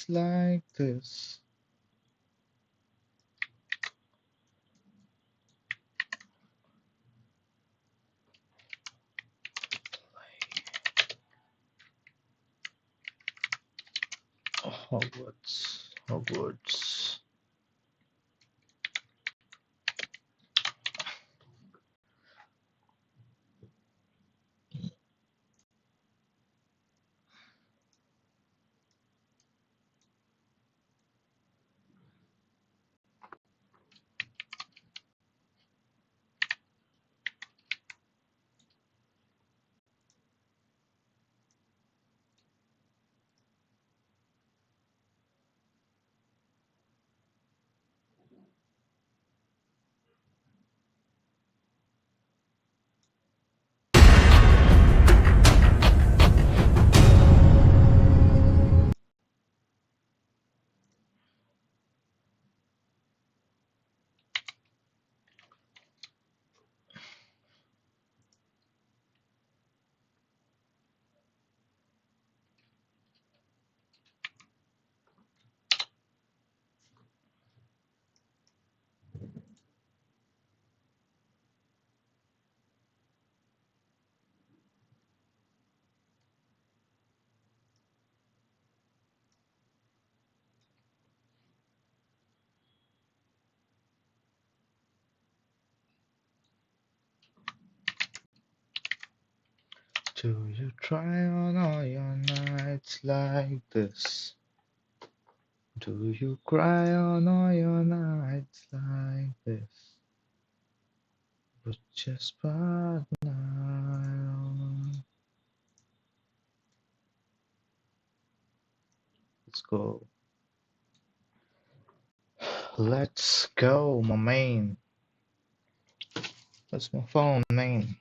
like this. Hogwarts, Hogwarts. Do you try on all your nights like this? Do you cry on all your nights like this? But just but now. Let's go. Let's go, my man. That's my phone, man.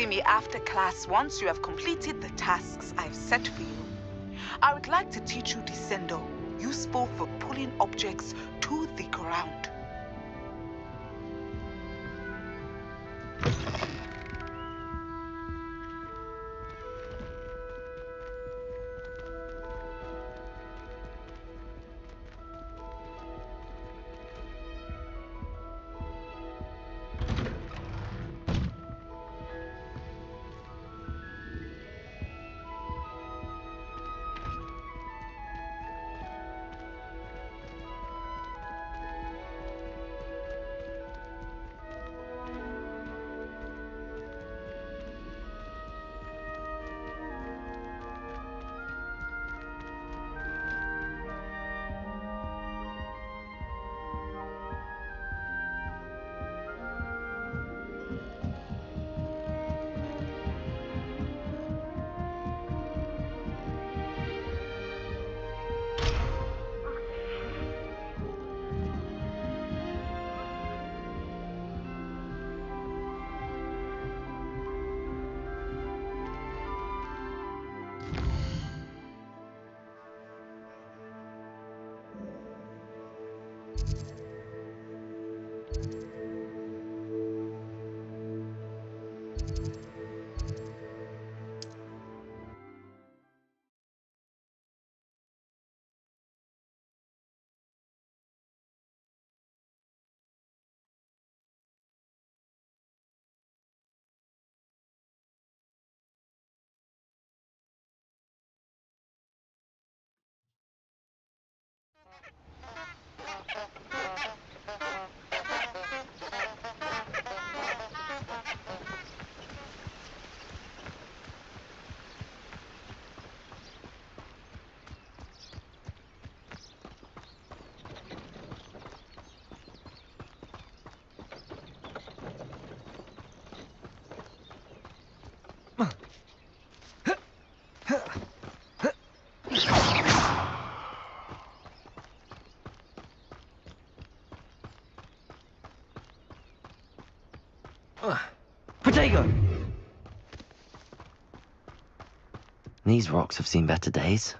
see me after class once you have completed the tasks I've set for you. I would like to teach you Descendo, useful for pulling objects to the ground. Potato! These rocks have seen better days.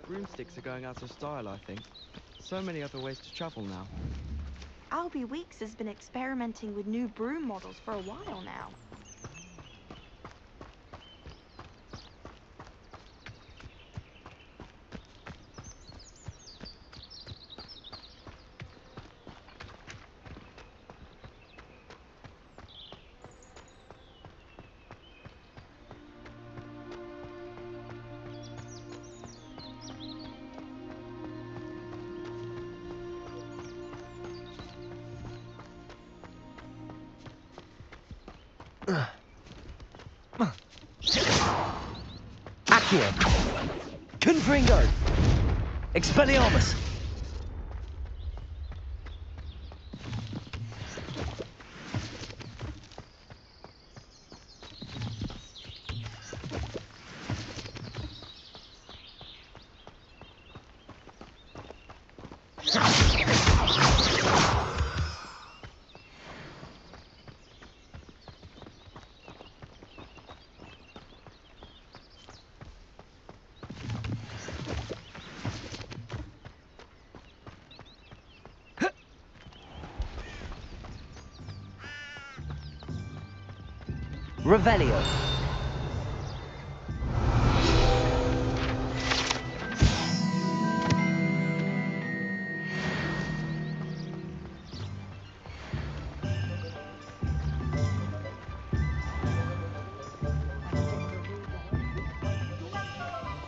Broomsticks are going out of style, I think. So many other ways to travel now. Albie Weeks has been experimenting with new broom models for a while now. Accio! Confringo! Expelliarmus! Revelio.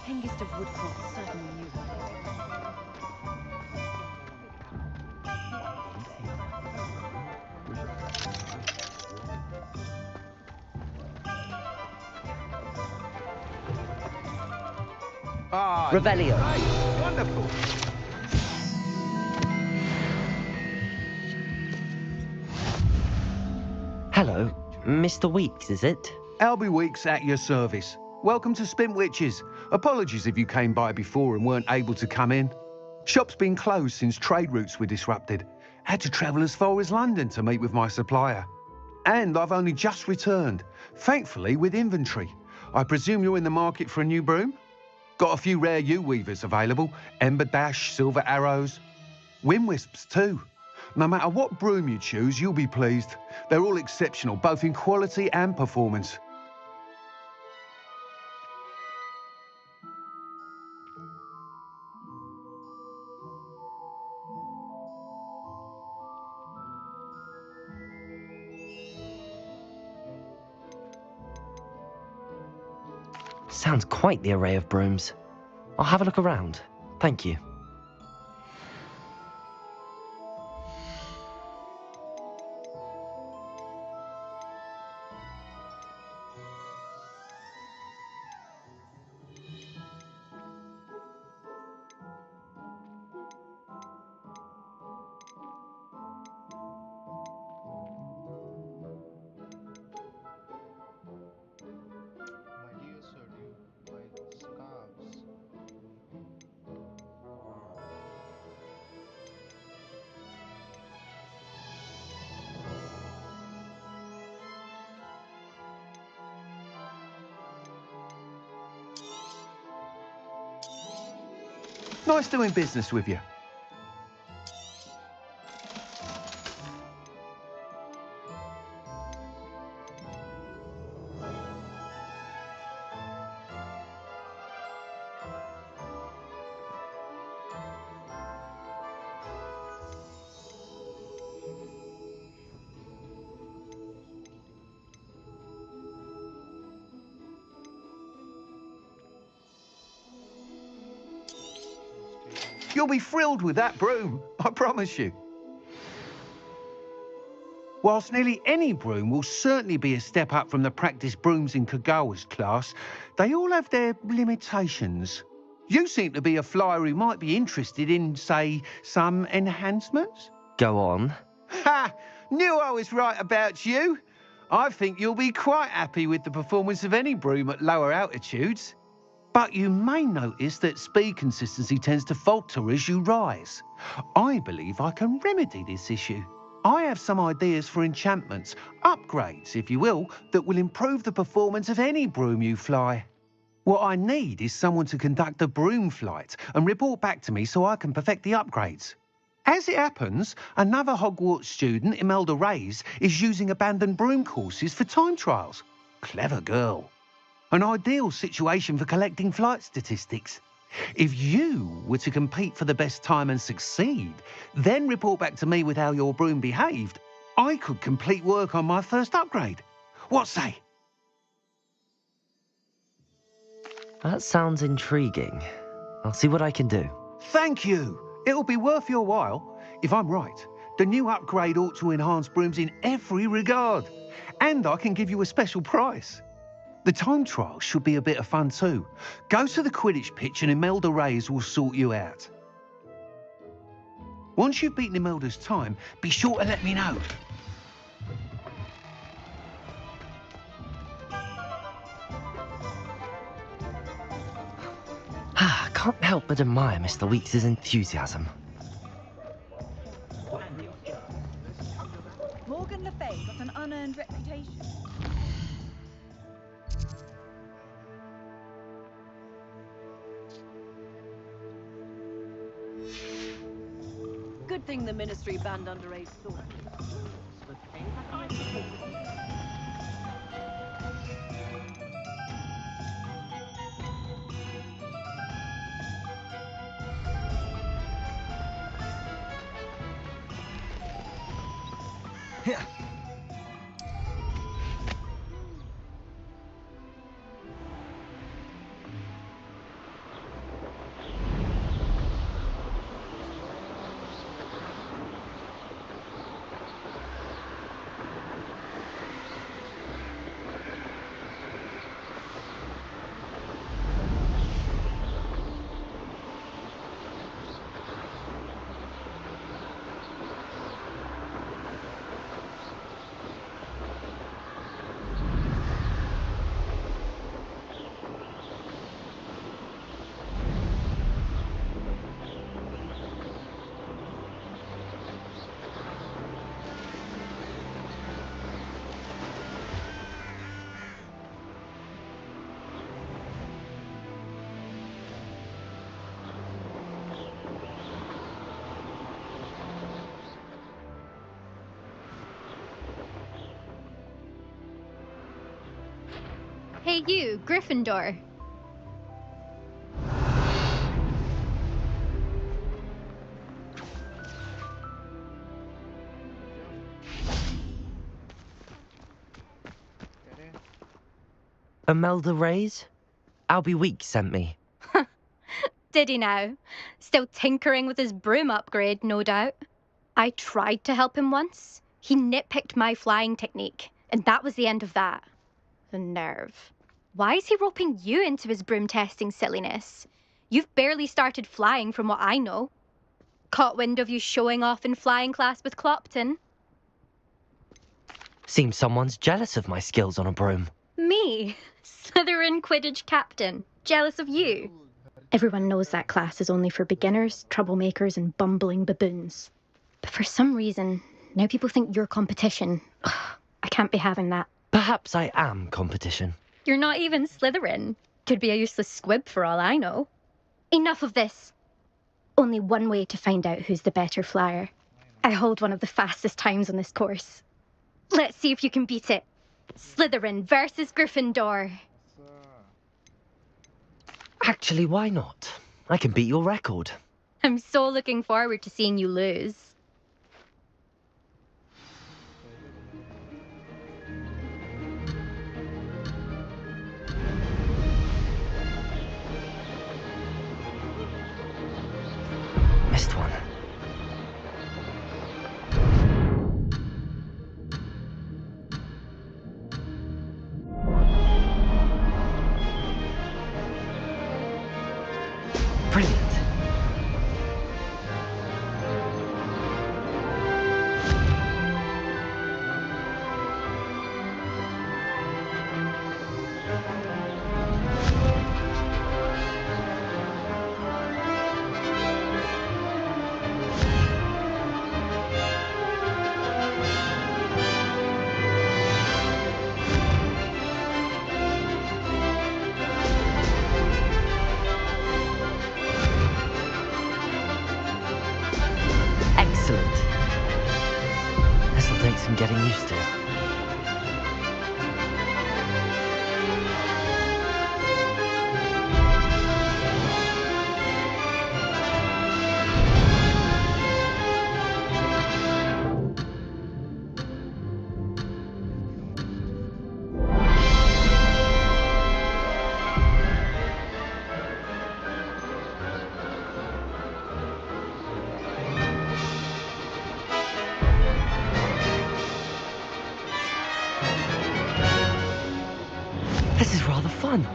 Hengist of Woodcroft certainly knew what they were. Ah, Revelio. right. Wonderful. Mr. Weeks, is it? Albie Weeks at your service. Welcome to Spintwitches. Apologies if you came by before and weren't able to come in. Shop's been closed since trade routes were disrupted. Had to travel as far as London to meet with my supplier. And I've only just returned, thankfully with inventory. I presume you're in the market for a new broom? Got a few rare U-weavers available, Ember Dash, Silver Arrows, Wind Wisps too. No matter what broom you choose, you'll be pleased. They're all exceptional, both in quality and performance. Sounds quite the array of brooms. I'll have a look around. Thank you. My dear sir, do you buy scarves? Nice doing business with you. You'll be thrilled with that broom, I promise you. Whilst nearly any broom will certainly be a step up from the practice brooms in Kagawa's class, they all have their limitations. You seem to be a flyer who might be interested in, say, some enhancements? Go on. Ha! Knew I was right about you. I think you'll be quite happy with the performance of any broom at lower altitudes. But you may notice that speed consistency tends to falter as you rise. I believe I can remedy this issue. I have some ideas for enchantments, upgrades, if you will, that will improve the performance of any broom you fly. What I need is someone to conduct a broom flight and report back to me so I can perfect the upgrades. As it happens, another Hogwart student, Imelda Reyes, is using abandoned broom courses for time trials. Clever girl. An ideal situation for collecting flight statistics. If you were to compete for the best time and succeed, then report back to me with how your broom behaved, I could complete work on my first upgrade. What say? That sounds intriguing. I'll see what I can do. Thank you. It'll be worth your while. If I'm right, the new upgrade ought to enhance brooms in every regard. And I can give you a special price. The time trial should be a bit of fun too. Go to the Quidditch pitch and Imelda Reyes will sort you out. Once you've beaten Imelda's time, be sure to let me know. Can't help but admire Mr. Weeks' enthusiasm. Morgan Le Fay got an unearned reputation. Good thing the Ministry banned underage thought. Yeah. Hey you, Gryffindor. Imelda Reyes? Albie Weeks sent me. Did he now? Still tinkering with his broom upgrade, no doubt. I tried to help him once. He nitpicked my flying technique, and that was the end of that. The nerve. Why is he roping you into his broom testing silliness? You've barely started flying from what I know. Caught wind of you showing off in flying class with Clopton? Seems someone's jealous of my skills on a broom. Me? Slytherin Quidditch captain. Jealous of you? Everyone knows that class is only for beginners, troublemakers, and bumbling baboons. But for some reason, now people think you're competition. Ugh, I can't be having that. Perhaps I am competition. You're not even Slytherin. Could be a useless squib for all I know. Enough of this. Only one way to find out who's the better flyer. I hold one of the fastest times on this course. Let's see if you can beat it. Slytherin versus Gryffindor. Actually, why not? I can beat your record. I'm so looking forward to seeing you lose. Missed one. Brilliant. Excellent. This'll take some getting used to. This is rather fun.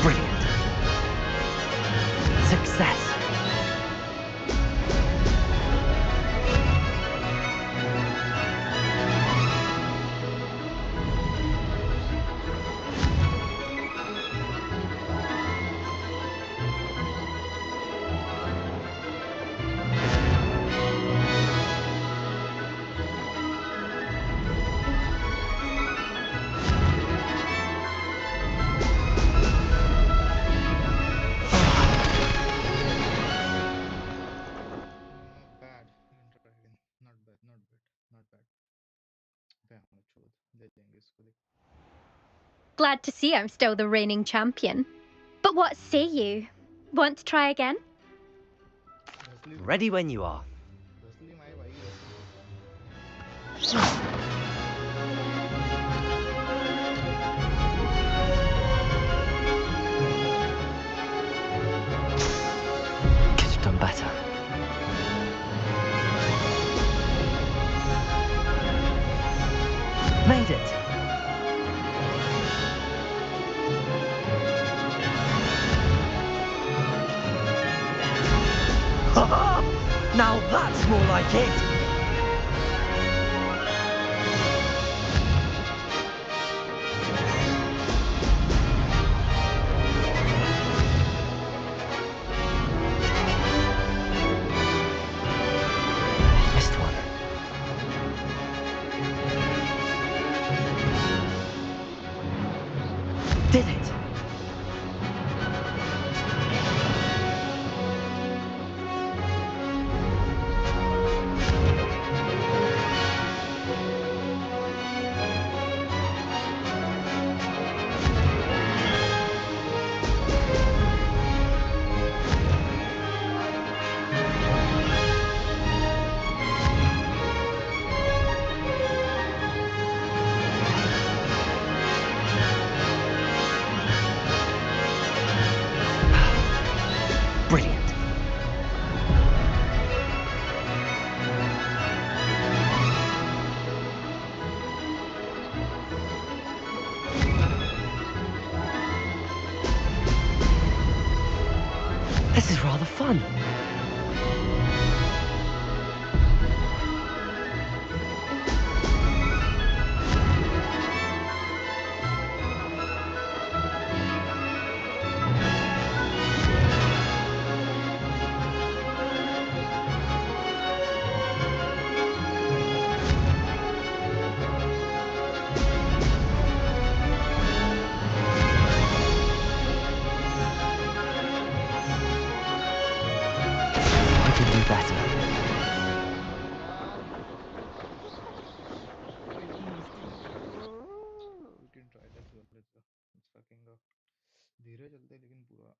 Brilliant. Success. Bad. Not bad. Not bad. Not bad. भयानक चोद ले लेंगे इसको देख. Glad to see I'm still the reigning champion. But what say you? Want to try again? Ready when you are. Rosli my भाई. Could have done better. Made it. Now that's more like it. Brilliant. This is rather fun. I can do better. We can try. Let's go. Let's go. Let's fucking go. धीरे चलते लेकिन पूरा.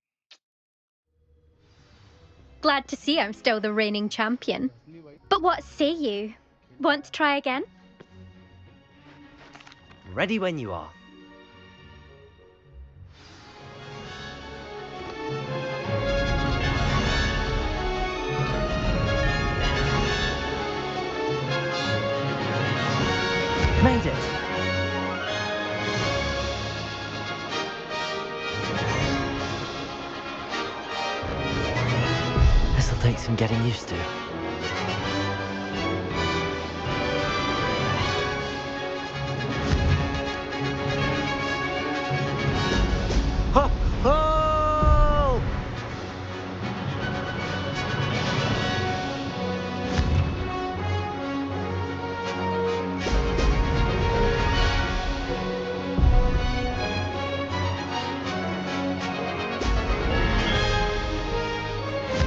Glad to see I'm still the reigning champion. असली भाई. But what say you? Want to try again? Ready when you are. Made it. This'll take some getting used to. Ho! Ho!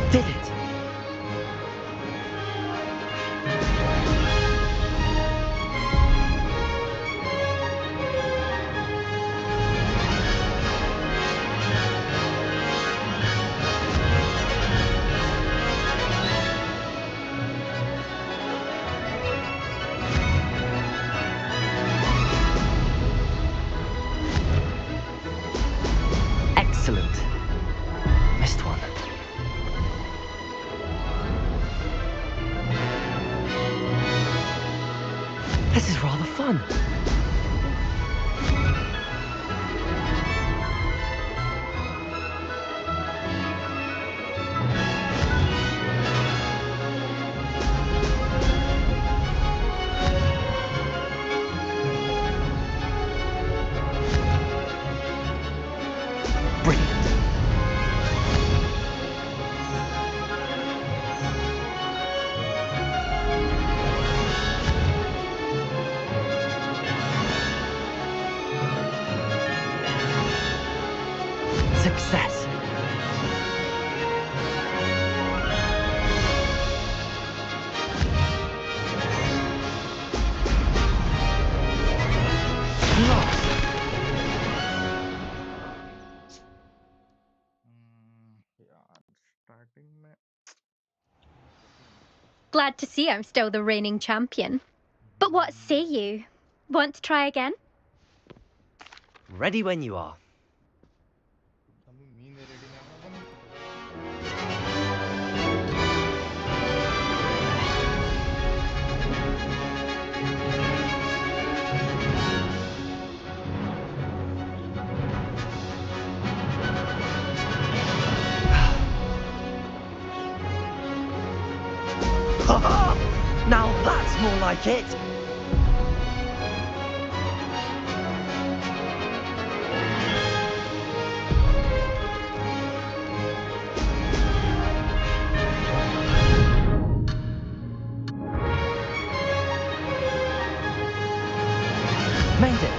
Did it! Excellent. Missed one. This is rather fun. Brilliant. Success. Lost. यार starting में. Glad to see I'm still the reigning champion. But what say you? Want to try again? Ready when you are. अभी मी नहीं ready ना अपन. Now that's more like it. Made it.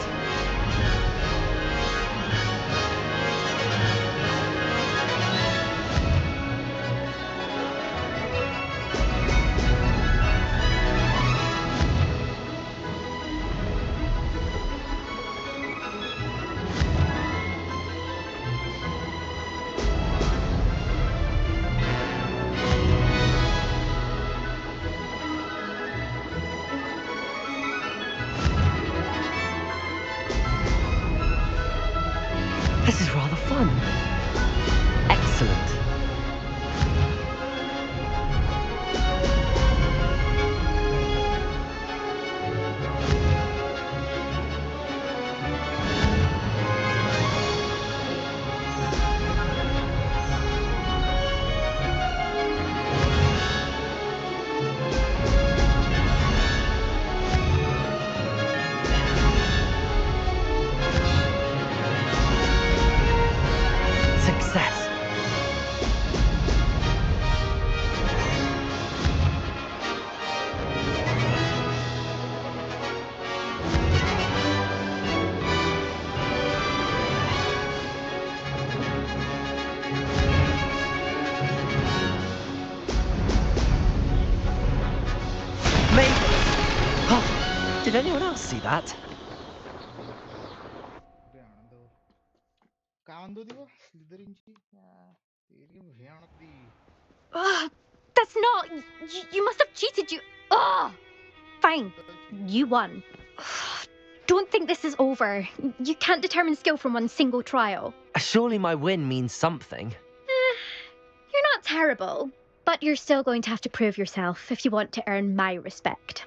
Did anyone else see that? Ugh, that's not. You must have cheated. Ugh. Fine. You won. Don't think this is over. You can't determine skill from one single trial. Surely my win means something. You're not terrible, but you're still going to have to prove yourself if you want to earn my respect.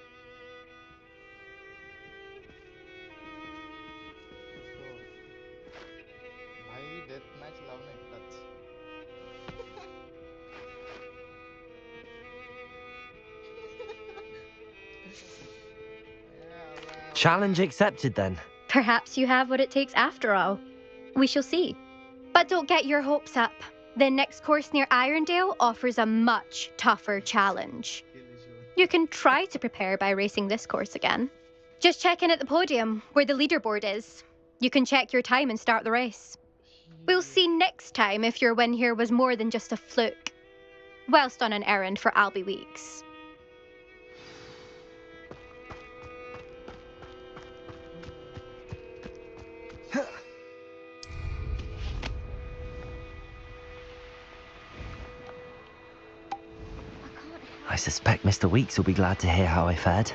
Challenge accepted then. Perhaps you have what it takes after all. We shall see. But don't get your hopes up. The next course near Irondale offers a much tougher challenge. You can try to prepare by racing this course again. Just check in at the podium, where the leaderboard is. You can check your time and start the race. We'll see next time if your win here was more than just a fluke. Whilst on an errand for Albie Weeks. I suspect Mr. Weeks will be glad to hear how I fared.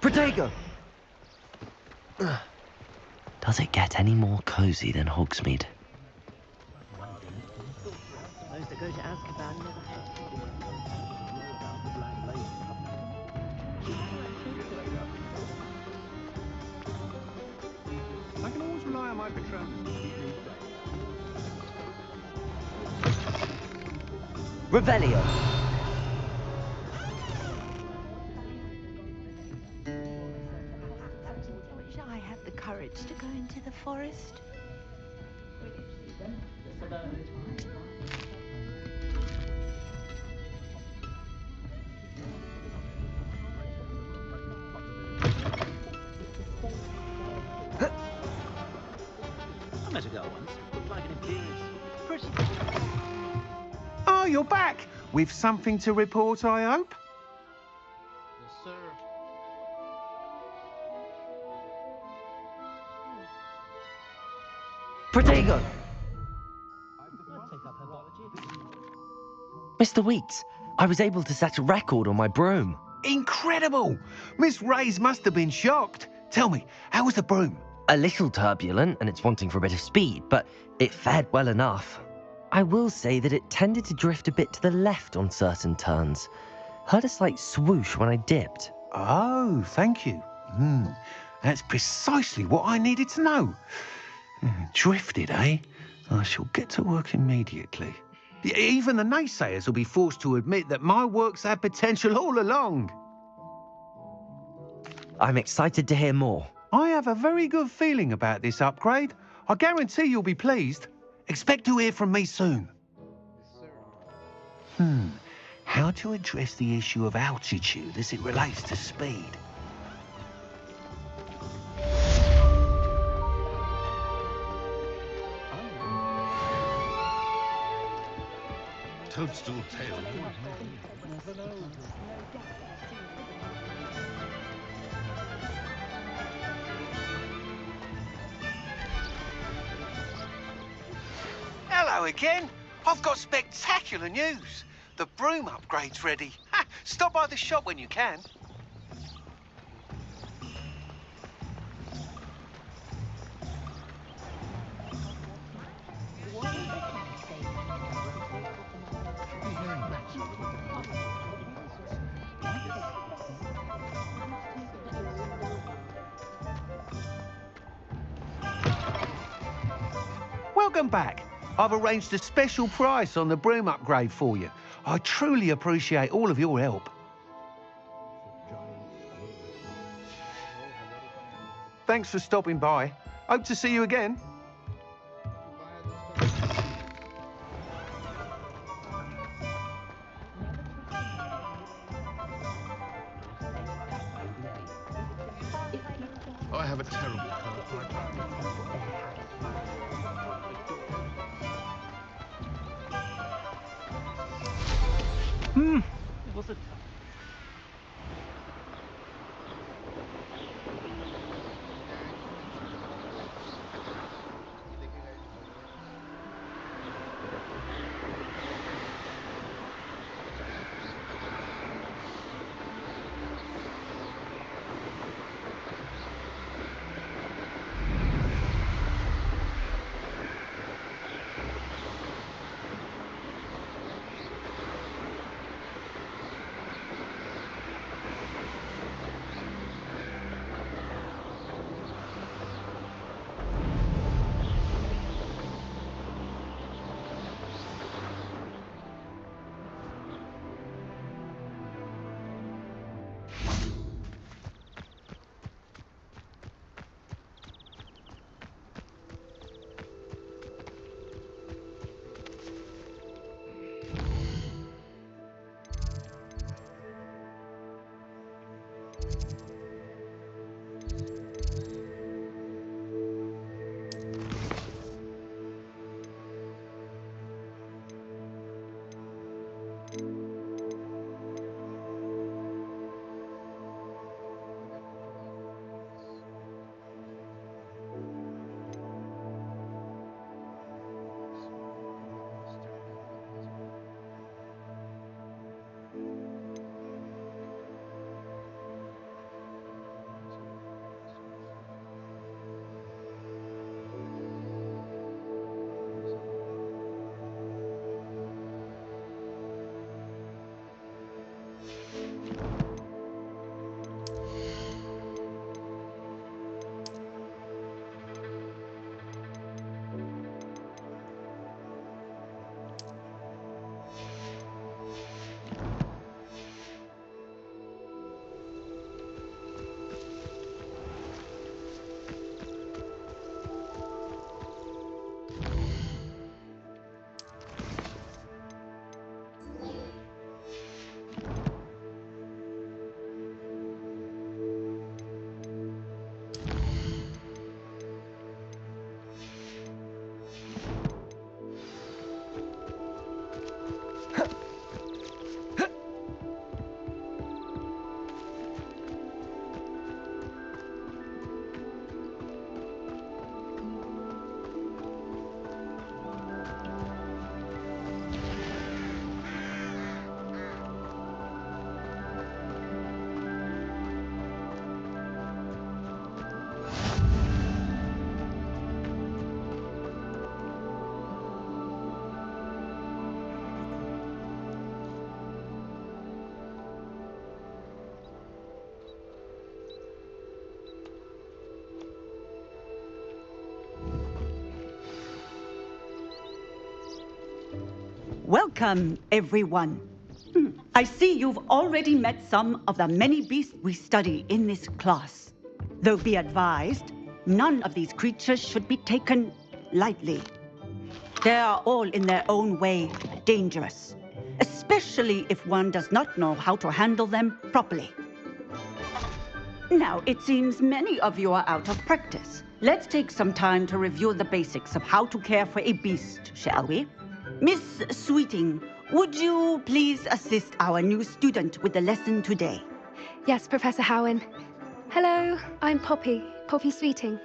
Protego! Does it get any more cozy than Hogsmeade? Those that go to Azkaban never have. I can always rely on my patrons. Revelio! Wish I had the courage to go into the forest. I met a girl once. Looked like an imperious. Pretty. Oh, you're back! With something to report, I hope? Yes, sir. Protego! Mr. Weeks, I was able to set a record on my broom. Incredible! Miss Reyes must have been shocked. Tell me, how was the broom? A little turbulent and it's wanting for a bit of speed, but it fared well enough. I will say that it tended to drift a bit to the left on certain turns. Heard a slight swoosh when I dipped. Oh, thank you. That's precisely what I needed to know. Drifted, eh? I shall get to work immediately. Even the naysayers will be forced to admit that my work's had potential all along. I'm excited to hear more. I have a very good feeling about this upgrade. I guarantee you'll be pleased. Expect to hear from me soon. Yes, sir. How to address the issue of altitude as it relates to speed? Toadstool tail. Hello again. I've got spectacular news. The broom upgrade's ready. Ha, stop by the shop when you can. Welcome back. I've arranged a special price on the broom upgrade for you. I truly appreciate all of your help. Thanks for stopping by. Hope to see you again. Oh, I have a terrible color. It was a Welcome, everyone. I see you've already met some of the many beasts we study in this class. Though be advised, none of these creatures should be taken lightly. They are all in their own way dangerous, especially if one does not know how to handle them properly. Now, it seems many of you are out of practice. Let's take some time to review the basics of how to care for a beast, shall we? Miss Sweeting, would you please assist our new student with the lesson today? Yes, Professor Howen. Hello, I'm Poppy Sweeting.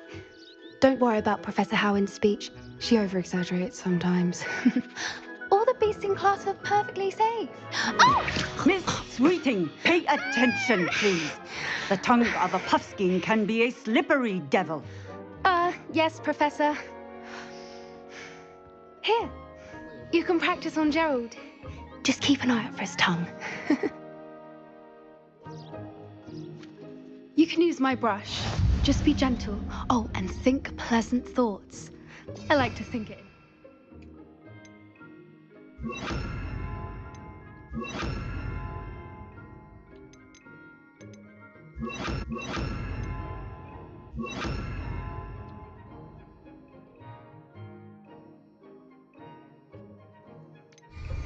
Don't worry about Professor Howen's speech. She over-exaggerates sometimes. All the beasts in class are perfectly safe. Oh! Miss Sweeting, pay attention, please. The tongue of a puffskein can be a slippery devil. Yes, Professor. Here, you can practice on Gerald. Just keep an eye out for his tongue. You can use my brush. Just be gentle. Oh, and think pleasant thoughts. I like to think it.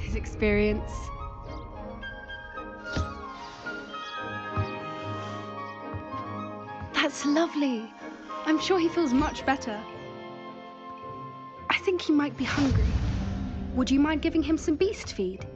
His experience. That's lovely. I'm sure he feels much better. I think he might be hungry. Would you mind giving him some beast feed?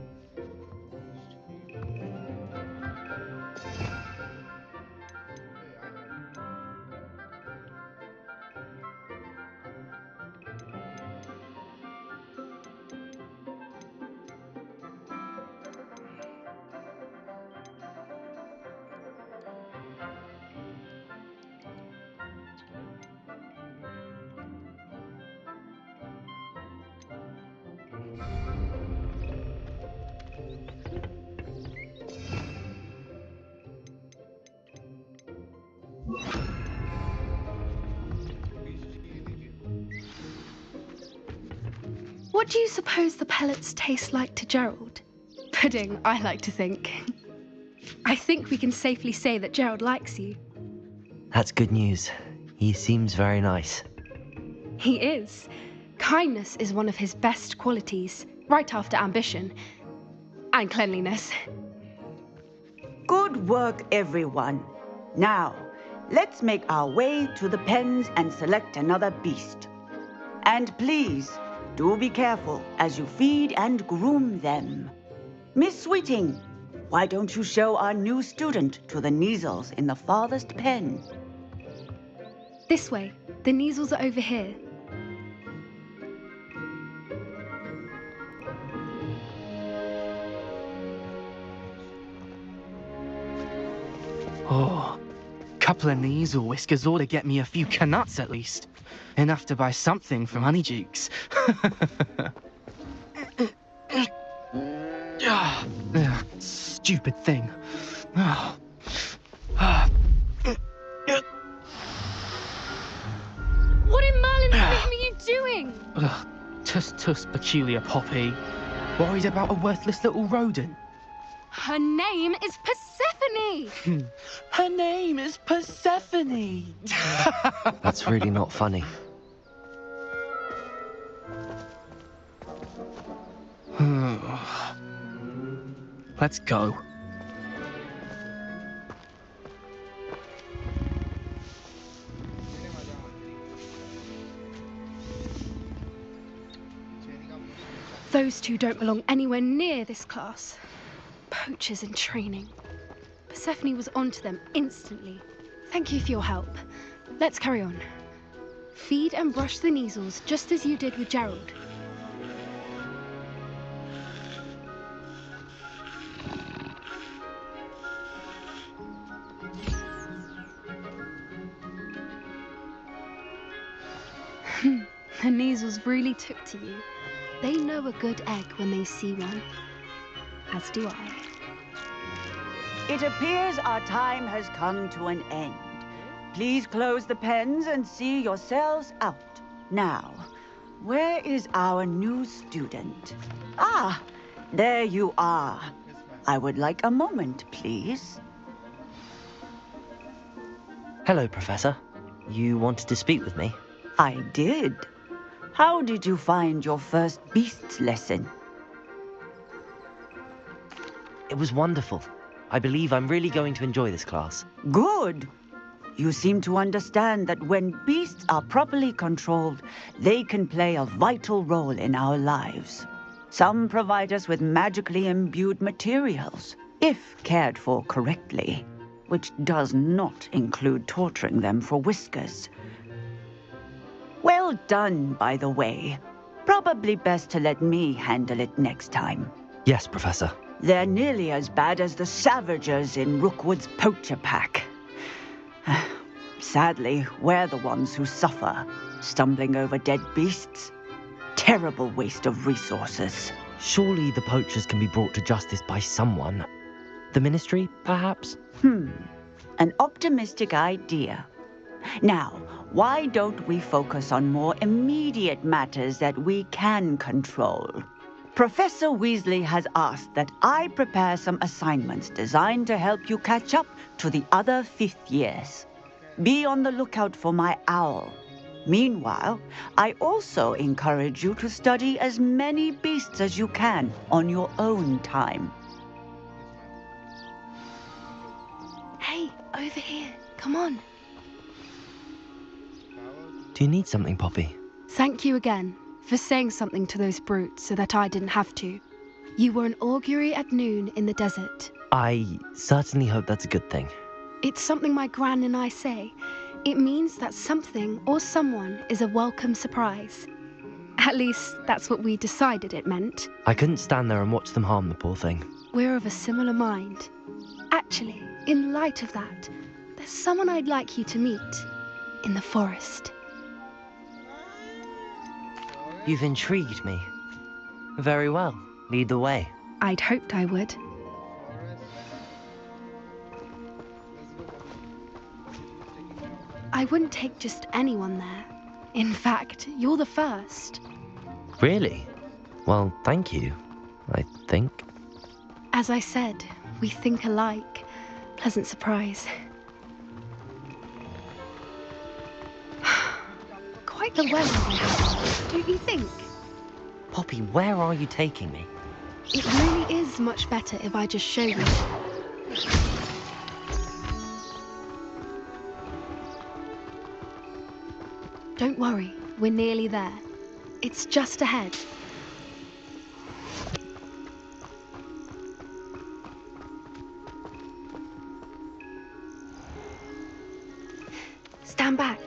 What do you suppose the pellets taste like to Gerald? Pudding, I like to think. I think we can safely say that Gerald likes you. That's good news. He seems very nice. He is. Kindness is one of his best qualities, right after ambition. And cleanliness. Good work, everyone. Now, let's make our way to the pens and select another beast. And please, do be careful as you feed and groom them. Miss Sweeting, why don't you show our new student to the Neasels in the farthest pen? This way. The Neasels are over here. Oh, couple of Neasel whiskers ought to get me a few canuts at least. Enough to buy something from Honeydukes. Stupid thing. What in Merlin's name are you doing? Tuss, peculiar Poppy. Worried about a worthless little rodent. Her name is Persephone! Her name is Persephone! That's really not funny. Let's go. Those two don't belong anywhere near this class. Poachers in training. Persephone was onto them instantly. Thank you for your help. Let's carry on. Feed and brush the Neasels just as you did with Gerald. The Neasels really took to you. They know a good egg when they see one. As do I. It appears our time has come to an end. Please close the pens and see yourselves out. Now, where is our new student? Ah, there you are. I would like a moment, please. Hello, Professor. You wanted to speak with me? I did. How did you find your first beasts lesson? It was wonderful. I believe I'm really going to enjoy this class. Good. You seem to understand that when beasts are properly controlled, they can play a vital role in our lives. Some provide us with magically imbued materials, if cared for correctly. which does not include torturing them for whiskers. Well done, by the way. Probably best to let me handle it next time. Yes, Professor. They're nearly as bad as the Savagers in Rookwood's poacher pack. Sadly, we're the ones who suffer, stumbling over dead beasts. Terrible waste of resources. Surely the poachers can be brought to justice by someone. The Ministry, perhaps? An optimistic idea. Now, why don't we focus on more immediate matters that we can control? Professor Weasley has asked that I prepare some assignments designed to help you catch up to the other 5th years. Be on the lookout for my owl. Meanwhile, I also encourage you to study as many beasts as you can on your own time. Hey, over here. Come on. Do you need something, Poppy? Thank you again for saying something to those brutes so that I didn't have to. You were an augury at noon in the desert. I certainly hope that's a good thing. It's something my gran and I say. It means that something or someone is a welcome surprise. At least, that's what we decided it meant. I couldn't stand there and watch them harm the poor thing. We're of a similar mind. Actually, in light of that, there's someone I'd like you to meet in the forest. You've intrigued me. Very well. Lead the way. I'd hoped I would. I wouldn't take just anyone there. In fact, you're the first. Really? Well, thank you, I think. As I said, we think alike. Pleasant surprise. Quite the weather, don't you think? Poppy, where are you taking me? It really is much better if I just show you. Don't worry, we're nearly there. It's just ahead. Stand back.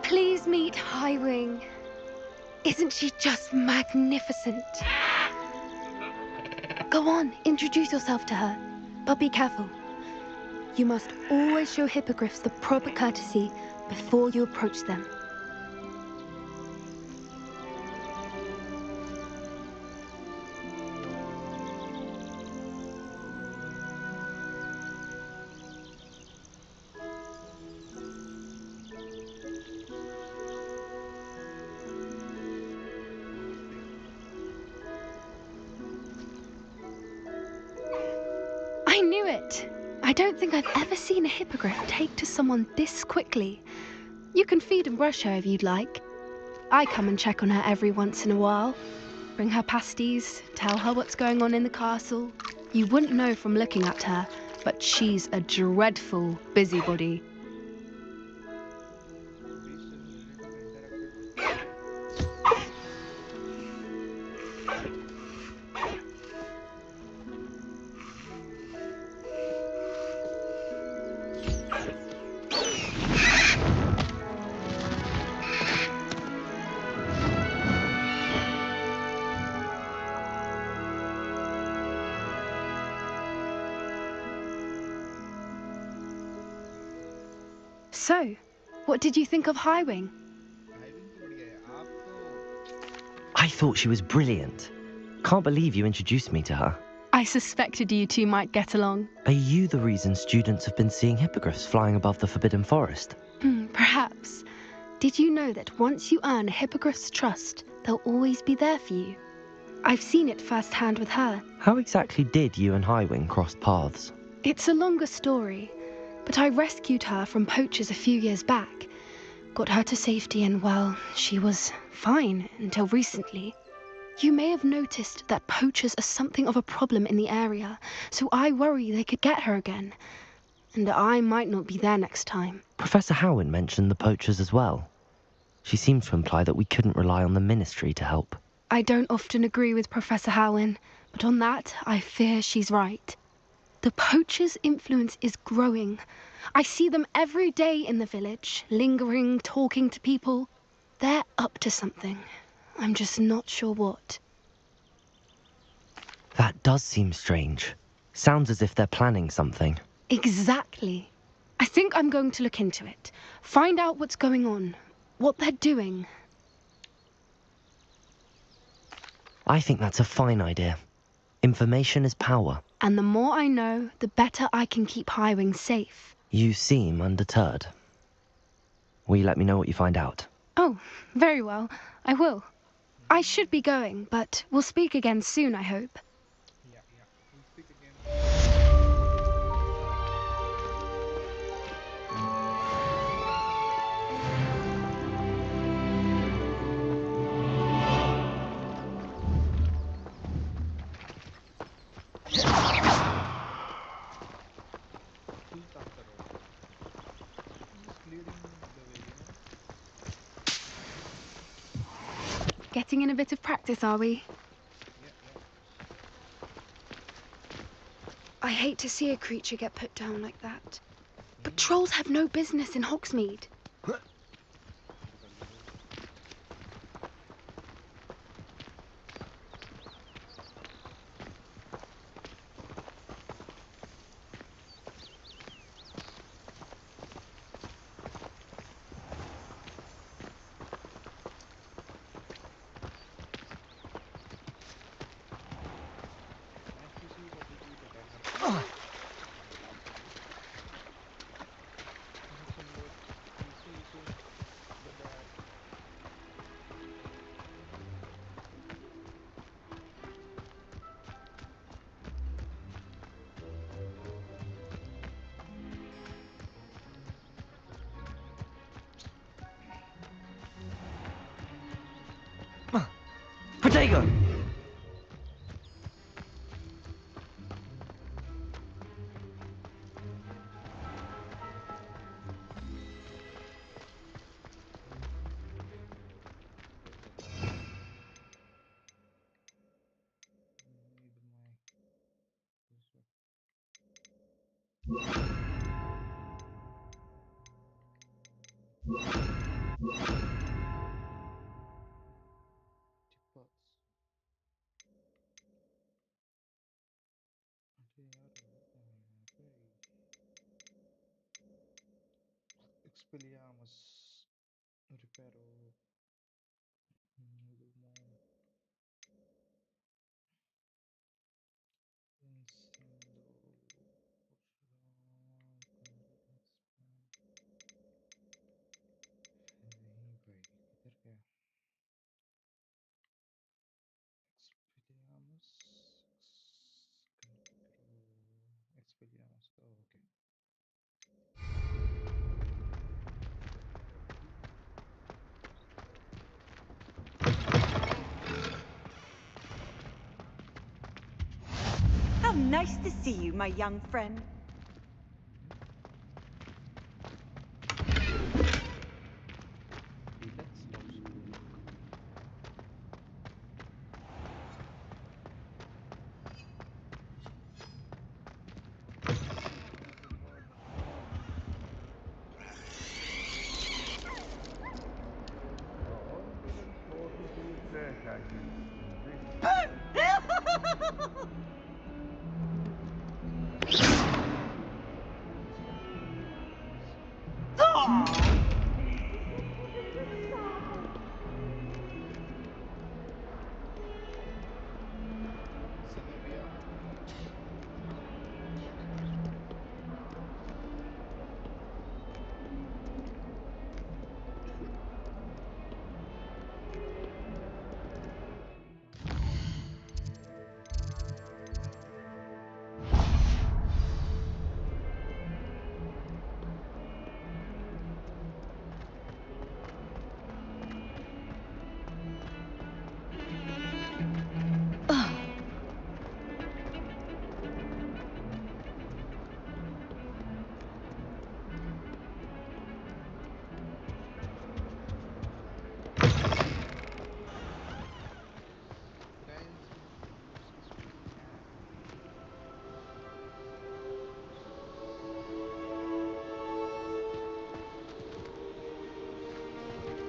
Please meet Highwing. Isn't she just magnificent? Go on, introduce yourself to her. But be careful. You must always show hippogriffs the proper courtesy before you approach them. I knew it! I don't think I've ever seen a hippogriff take to someone this quickly. You can feed and brush her if you'd like. I come and check on her every once in a while. Bring her pasties, tell her what's going on in the castle. You wouldn't know from looking at her, but she's a dreadful busybody. So, what did you think of Highwing? I thought she was brilliant. Can't believe you introduced me to her. I suspected you two might get along. Are you the reason students have been seeing hippogriffs flying above the Forbidden Forest? Perhaps. Did you know that once you earn a hippogriff's trust, they'll always be there for you? I've seen it firsthand with her. How exactly did you and Highwing cross paths? It's a longer story, but I rescued her from poachers a few years back. Got her to safety and, well, she was fine until recently. You may have noticed that poachers are something of a problem in the area, so I worry they could get her again. And I might not be there next time. Professor Howin mentioned the poachers as well. She seemed to imply that we couldn't rely on the Ministry to help. I don't often agree with Professor Howin, but on that, I fear she's right. The poachers' influence is growing. I see them every day in the village, lingering, talking to people. They're up to something. I'm just not sure what. That does seem strange. Sounds as if they're planning something. Exactly. I think I'm going to look into it. Find out what's going on, what they're doing. I think that's a fine idea. Information is power. And the more I know, the better I can keep Highwing safe. You seem undeterred. Will you let me know what you find out? Oh, very well. I will. I should be going, but we'll speak again soon, I hope. Yeah, we'll speak again. Getting in a bit of practice, are we? I hate to see a creature get put down like that. But trolls have no business in Hogsmeade. Protego! Expelliarmus, Reparo, Expelliarmus, oh okay. How nice to see you, my young friend.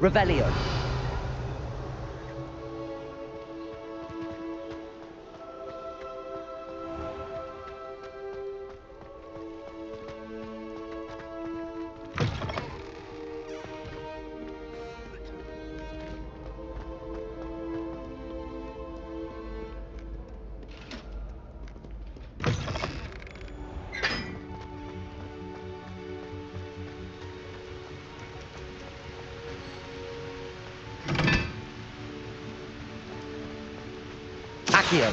Revelio. Accio.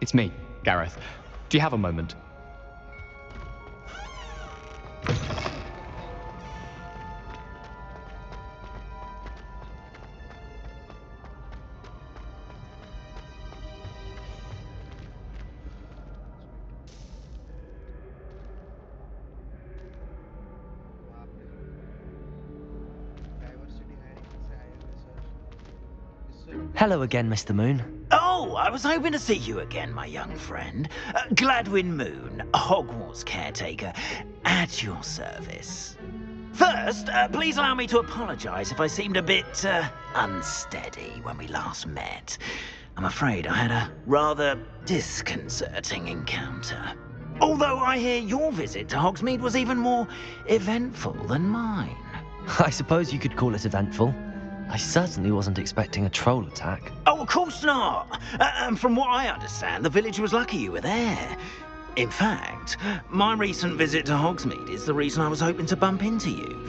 It's me, Gareth. Do you have a moment? Hello again, Mr. Moon. Oh, I was hoping to see you again, my young friend. Gladwin Moon, Hogwarts caretaker, at your service. First, please allow me to apologize if I seemed a bit unsteady when we last met. I'm afraid I had a rather disconcerting encounter. Although I hear your visit to Hogsmeade was even more eventful than mine. I suppose you could call it eventful. I certainly wasn't expecting a troll attack. Oh, of course not. And from what I understand, the village was lucky you were there. In fact, my recent visit to Hogsmeade is the reason I was hoping to bump into you.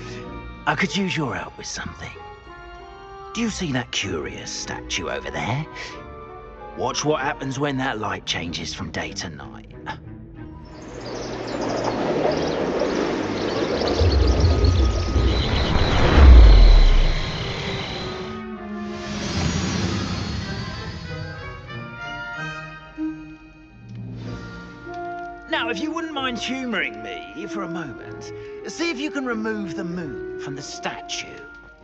I could use your help with something. Do you see that curious statue over there? Watch what happens when that light changes from day to night. Now, if you wouldn't mind humouring me for a moment, see if you can remove the moon from the statue.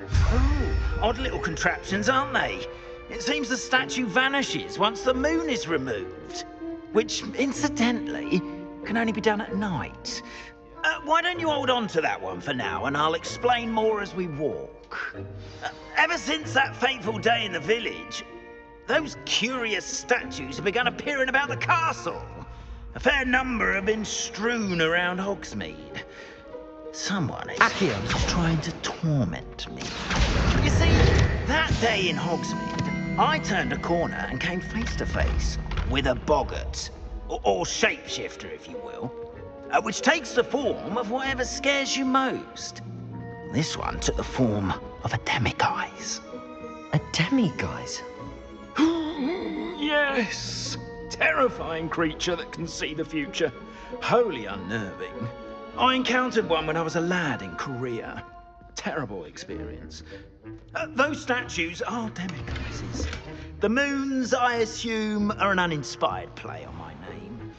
Oh, odd little contraptions, aren't they? It seems the statue vanishes once the moon is removed, which, incidentally, can only be done at night. Why don't you hold on to that one for now, and I'll explain more as we walk. Ever since that fateful day in the village, those curious statues have begun appearing about the castle. A fair number have been strewn around Hogsmeade. Someone is trying to torment me. You see, that day in Hogsmeade, I turned a corner and came face to face with a boggart, or shapeshifter, if you will, which takes the form of whatever scares you most. This one took the form of a demiguise. A demiguise? Yes! Terrifying creature that can see the future. Wholly unnerving. I encountered one when I was a lad in Korea. Terrible experience. Those statues are demiguises. The moons, I assume, are an uninspired play on my name.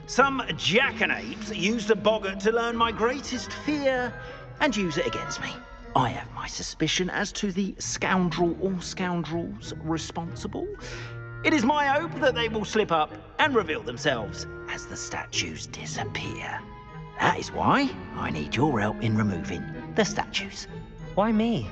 Some jackanapes used a boggart to learn my greatest fear and use it against me. I have my suspicion as to the scoundrel or scoundrels responsible. It is my hope that they will slip up and reveal themselves as the statues disappear. That is why I need your help in removing the statues. Why me?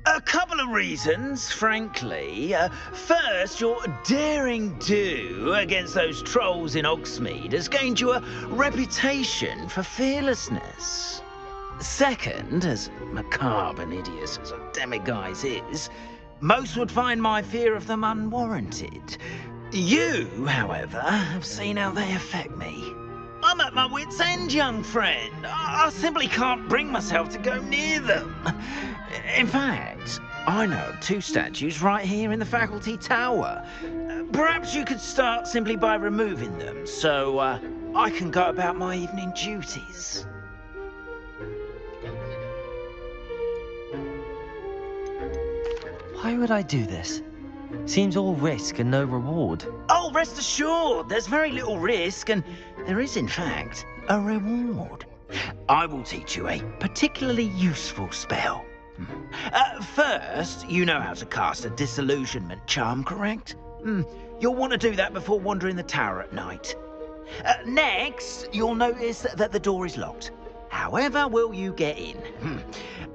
A couple of reasons, frankly. First, your daring do against those trolls in Hogsmeade has gained you a reputation for fearlessness. Second, as macabre and hideous as a demiguise is, Most would find my fear of them unwarranted. You, however, have seen how they affect me. I'm at my wit's end, young friend. I simply can't bring myself to go near them. In fact, I know of 2 statues right here in the faculty tower. Perhaps you could start simply by removing them, so I can go about my evening duties. Why would I do this? Seems all risk and no reward. Oh, rest assured, there's very little risk, and there is, in fact, a reward. I will teach you a particularly useful spell. First, you know how to cast a disillusionment charm, correct? You'll want to do that before wandering the tower at night. Next, you'll notice that the door is locked. However will you get in?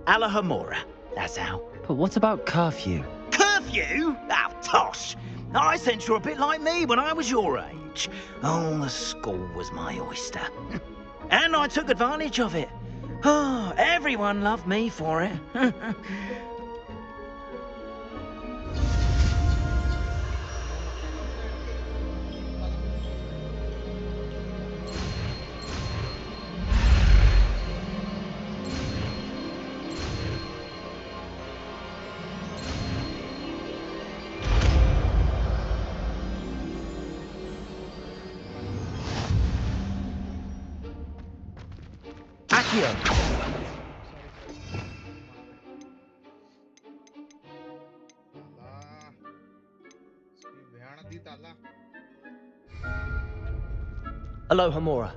Alahamora, that's how. But what about curfew? Curfew? Oh, tosh! I sense you're a bit like me when I was your age. Oh, the school was my oyster. And I took advantage of it. Oh, everyone loved me for it. Accio! Hello, Hamura.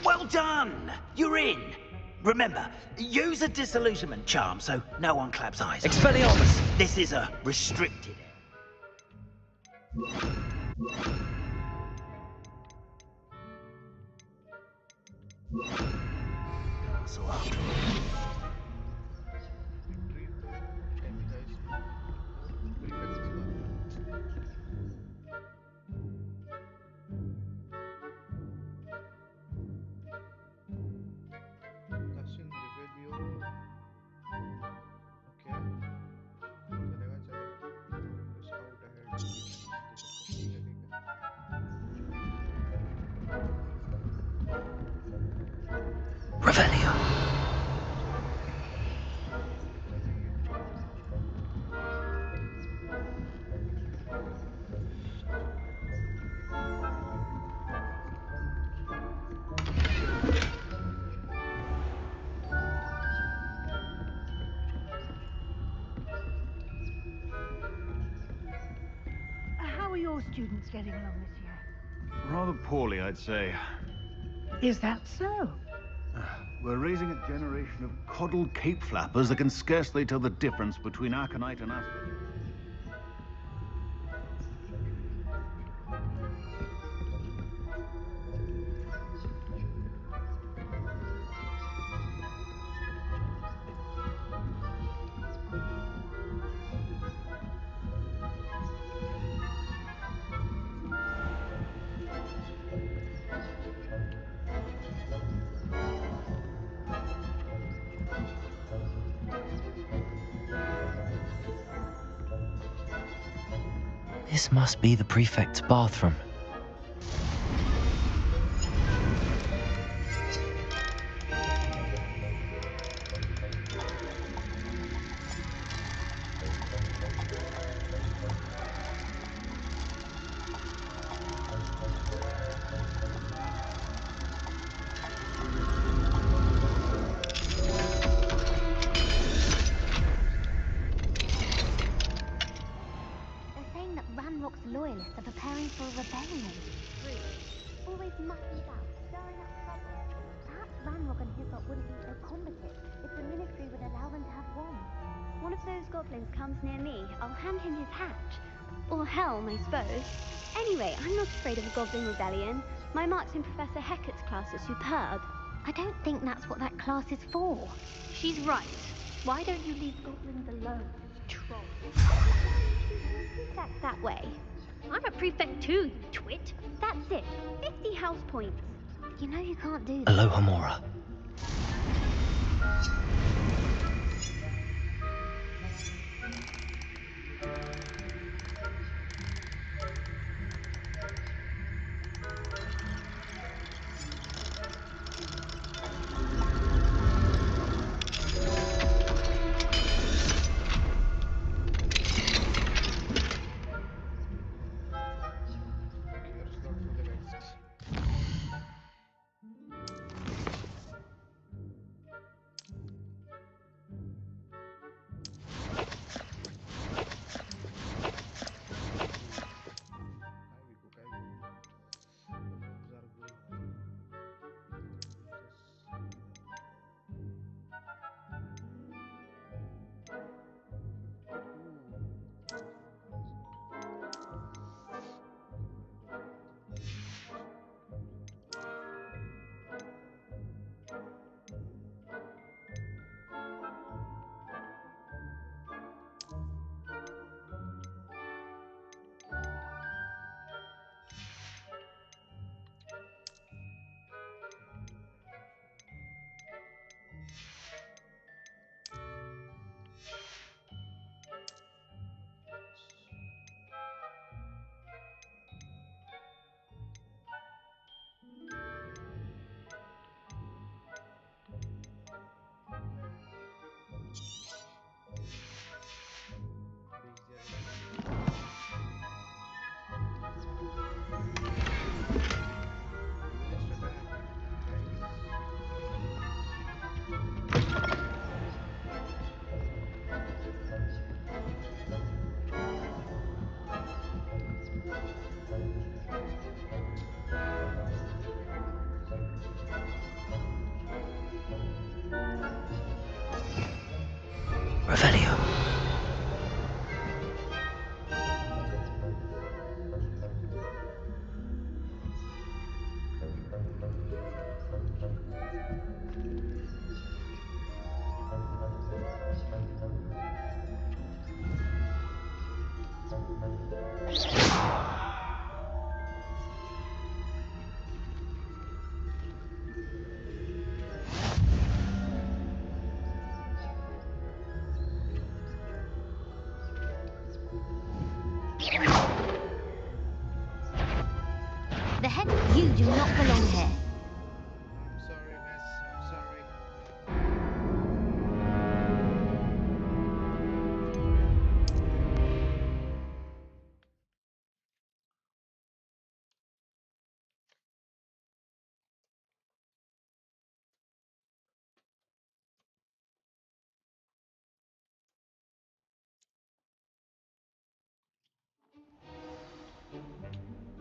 Well done! You're in. Remember, use a disillusionment charm so no one claps eyes. Expelliarmus! This is a restricted so after all. Retrieve the energized prefects bathroom. Custom Revelio. Okay. चलेगा चलेगा. To scout ahead. दे सकते हैं. ठीक है. Revelio. How are your students getting along this year? Rather poorly, I'd say. Is that so? We're raising a generation of coddled cape flappers that can scarcely tell the difference between aconite and aspen. This must be the prefect's bathroom. Loyalists are preparing for a rebellion. Always mucking about, stirring up trouble. Perhaps Ranrock and his lot wouldn't be so combative if the military would allow them to have wands. one of those goblins comes near me, I'll hand him his hat. Or helm, I suppose. Anyway, I'm not afraid of a goblin rebellion. My marks in Professor Hecat's class are superb. I don't think that's what that class is for. She's right. Why don't you leave goblins alone, troll? Prefect that way. I'm a prefect too, you twit. That's it. 50 house points. You know you can't do that. Aloha Mora. Here's the for the risks. Revelio. The heck of you do not belong here. I'm sorry, miss. I'm sorry.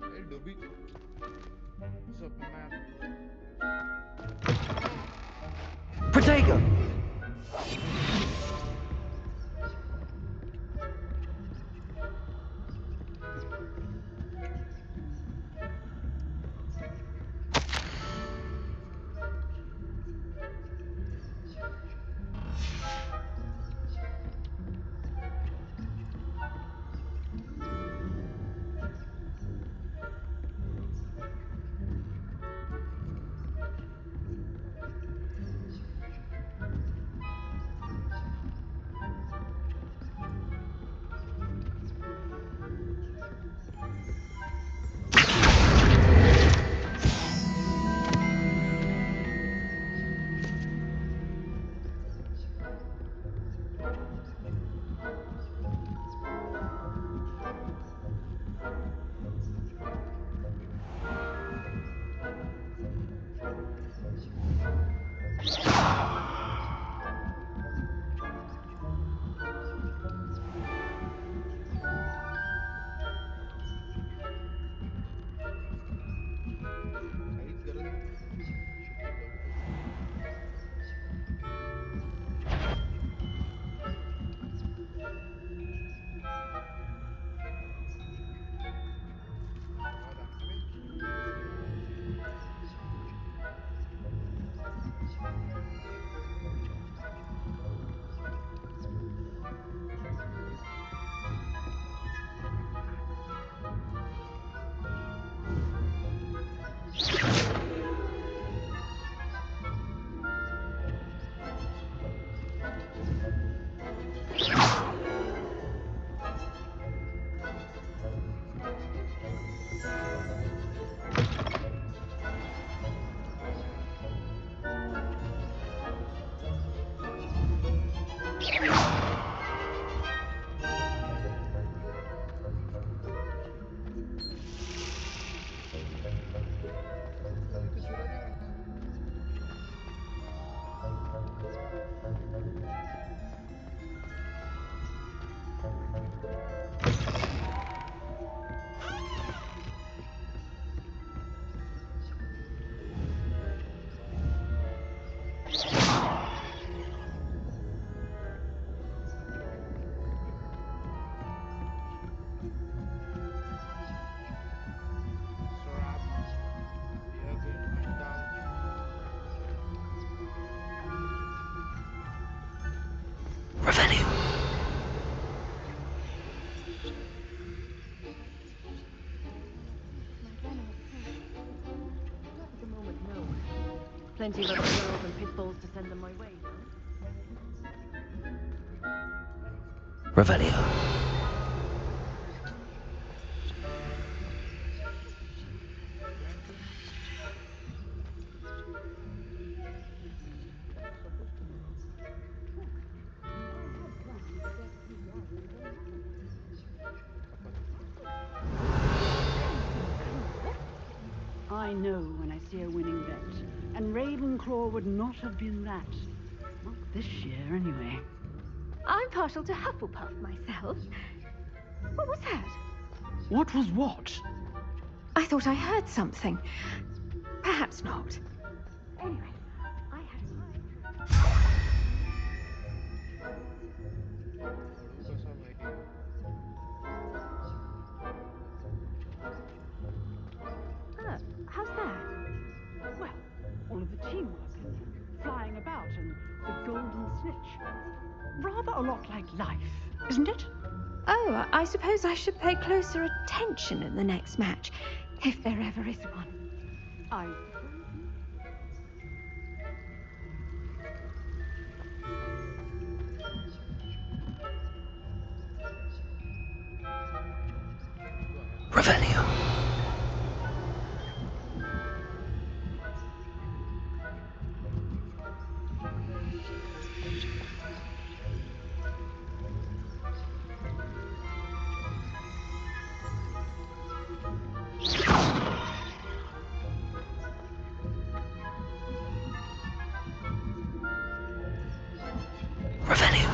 Hey, Dobby. What's up, my man? Protego! At the moment, no. Plenty of other girls and pitfalls to send them my way, though. Revelio. I know when I see a winning bet, and Ravenclaw would not have been that. Not this year, anyway. I'm partial to Hufflepuff myself. What was that? What was what? I thought I heard something. Perhaps not. Anyway, I had how's that? Well, all of the teamwork and flying about and the golden snitch. Rather a lot like life, isn't it? Oh, I suppose I should pay closer attention at the next match, if there ever is one. I Revelio. Revelio.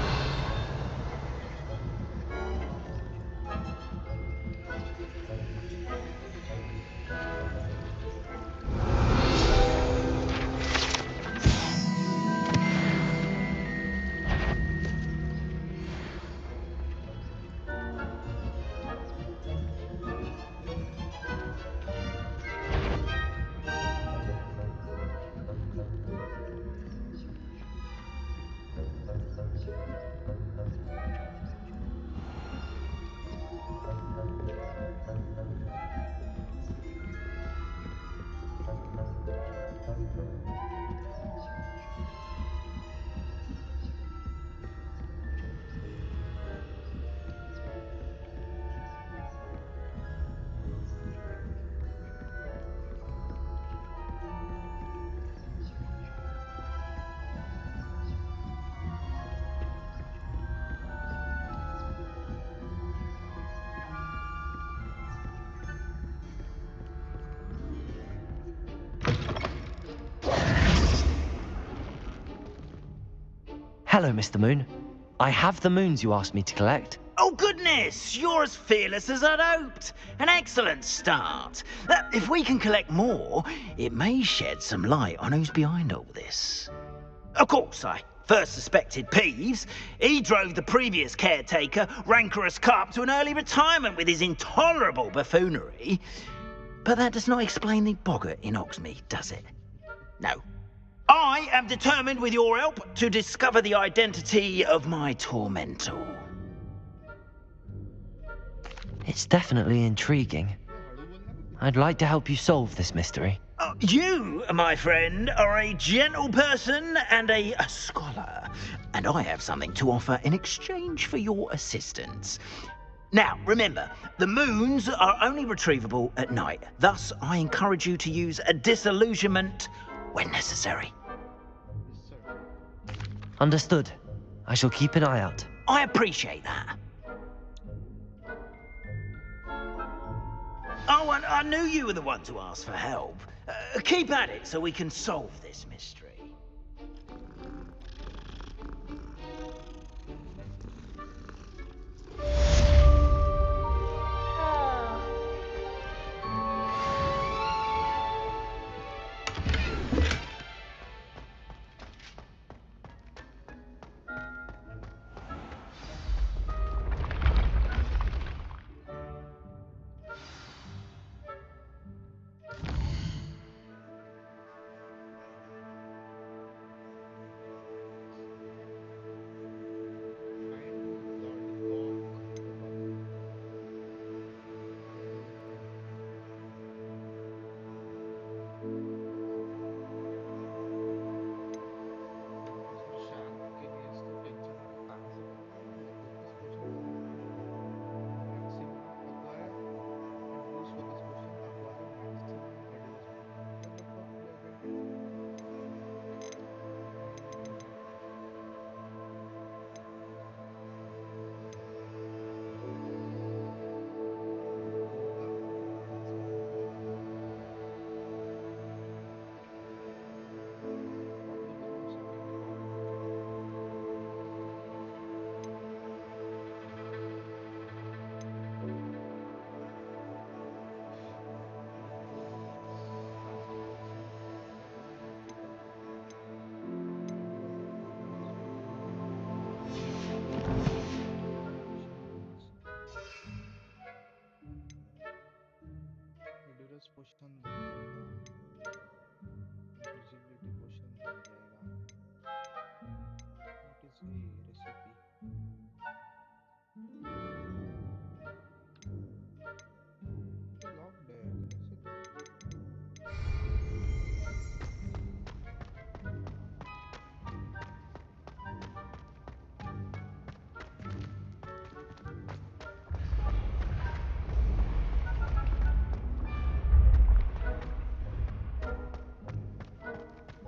Hello, Mr. Moon. I have the moons you asked me to collect. Oh goodness, you're as fearless as I'd hoped. An excellent start. If we can collect more, it may shed some light on who's behind all this. Of course, I first suspected Peeves. He drove the previous caretaker, Rancorous Carp, to an early retirement with his intolerable buffoonery. But that does not explain the boggart in Oxmead, does it? No. I am determined, with your help, to discover the identity of my tormentor. It's definitely intriguing. I'd like to help you solve this mystery. You, my friend, are a gentle person and a scholar, and I have something to offer in exchange for your assistance. Now, remember, the moons are only retrievable at night. Thus, I encourage you to use a disillusionment when necessary. Understood. I shall keep an eye out. I appreciate that. Oh, and I knew you were the one to ask for help. Keep at it so we can solve this mystery. Focus potion बन जाएगा, visibility potion बन जाएगा। What is a recipe? Locked है कैसे करूँ? There is a scene. Ignore voice button. Okay.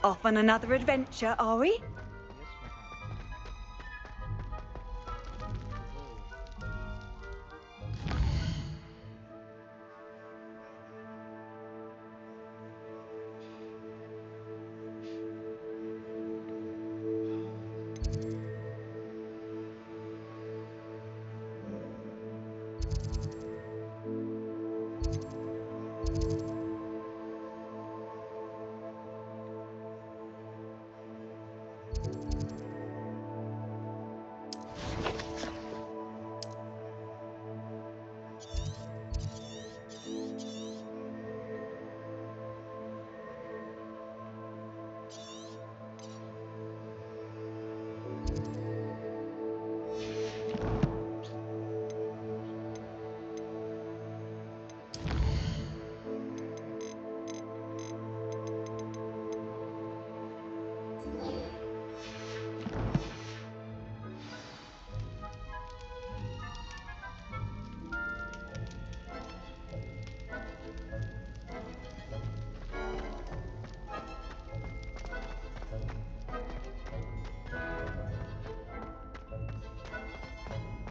Off on another adventure, are we?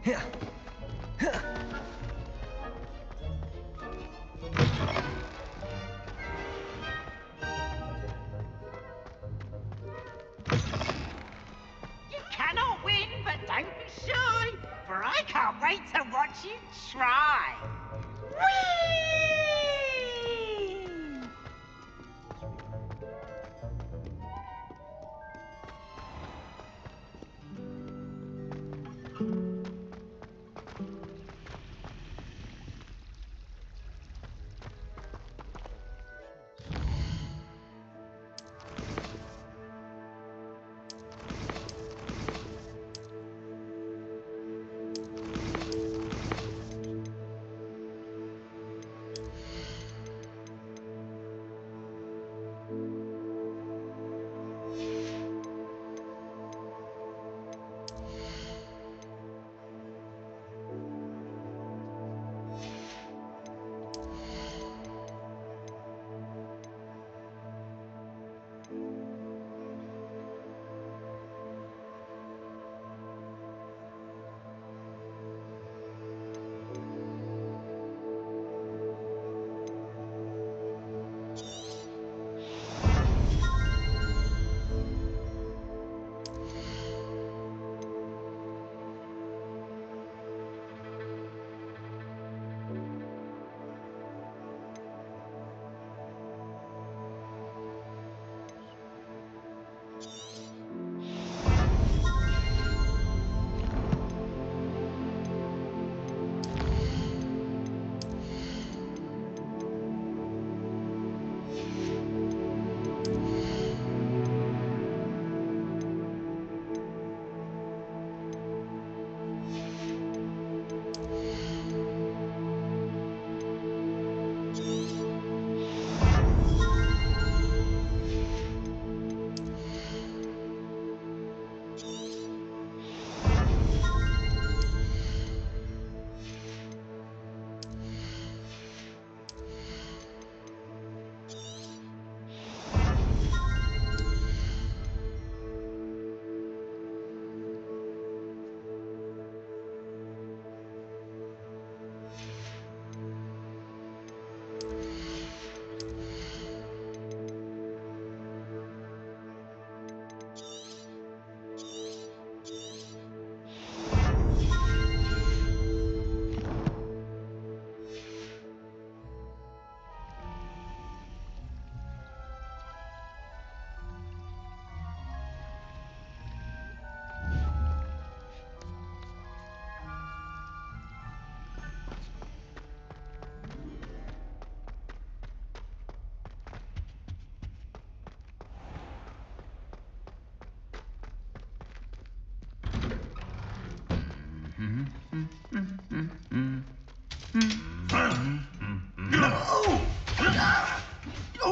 Yes, ma'am. Oh. You cannot win, but don't be shy, for I can't wait to watch you try. Whee!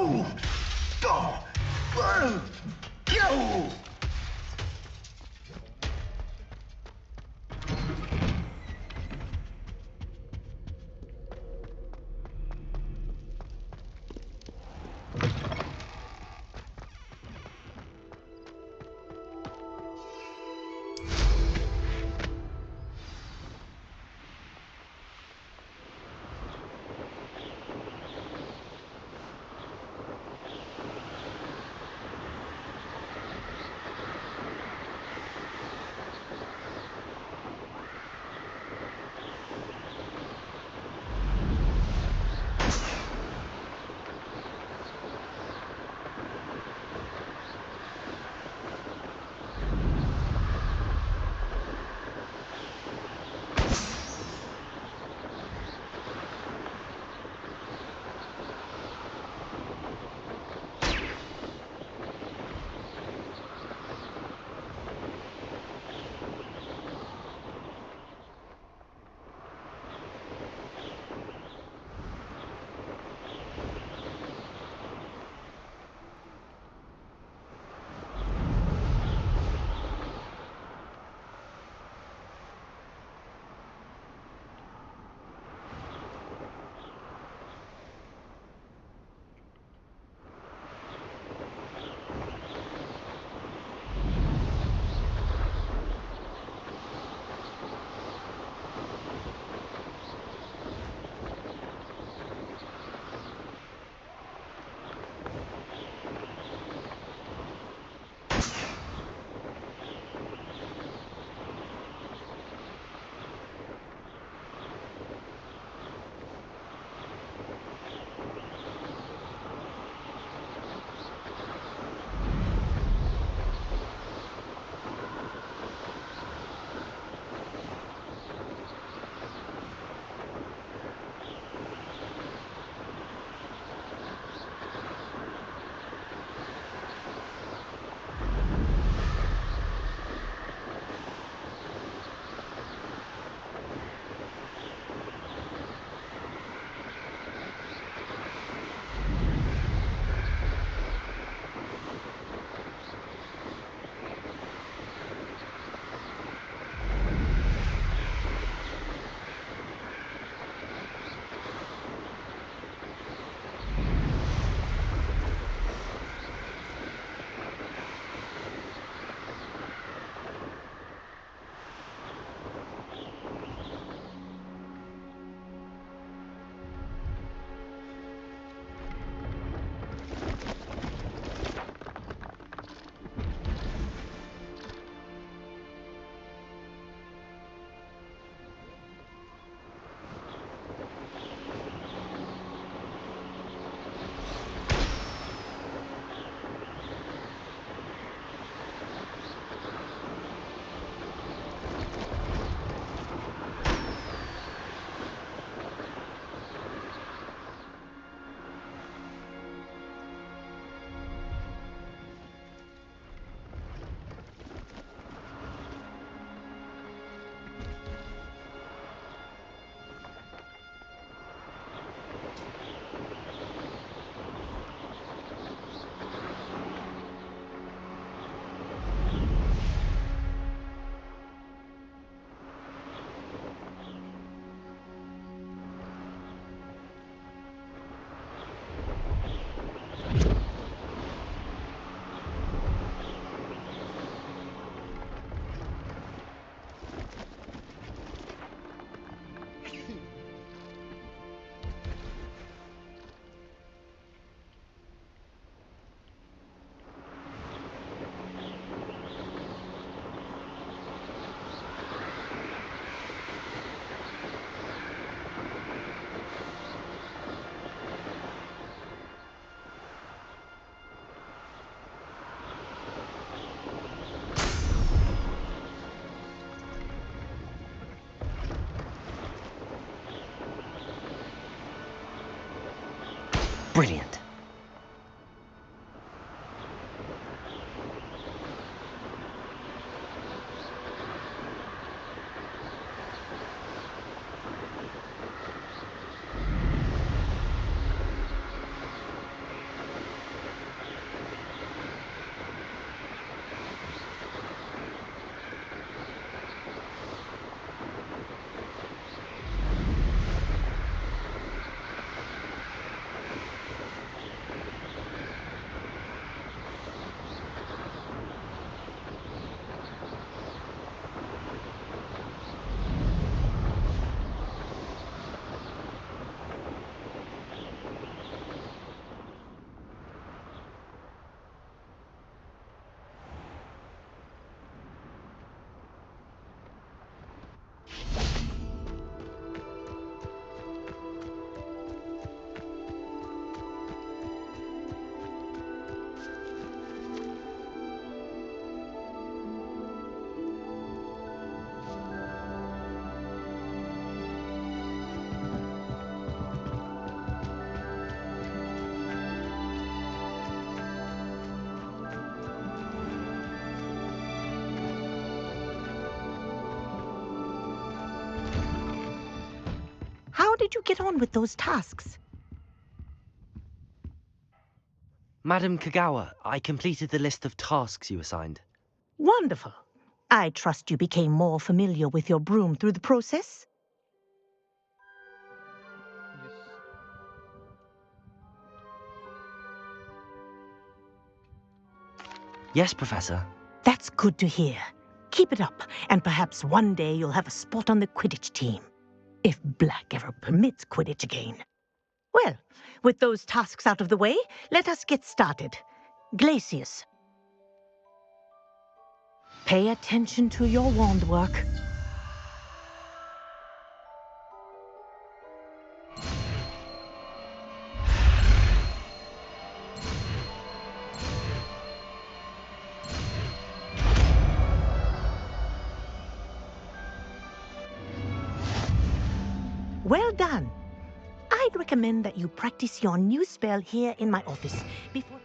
Oh! Oh! Whoa! Yo! Brilliant. you get on with those tasks? Madam Kagawa, I completed the list of tasks you assigned. Wonderful. I trust you became more familiar with your broom through the process? Yes, Professor. That's good to hear. Keep it up, and perhaps one day you'll have a spot on the Quidditch team. If Black ever permits Quidditch again. Well, with those tasks out of the way, let us get started. Glacius. Pay attention to your wand work. Well done. I'd recommend that you practice your new spell here in my office before...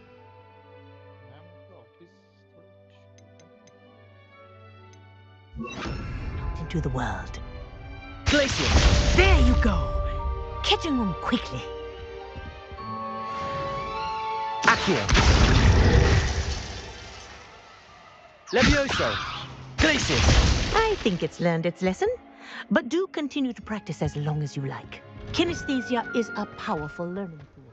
out into the world. Glacius! There you go. Catching them quickly. Accio! Levioso! Glacius! I think it's learned its lesson, but do continue to practice as long as you like. Kinesthesia is a powerful learning tool.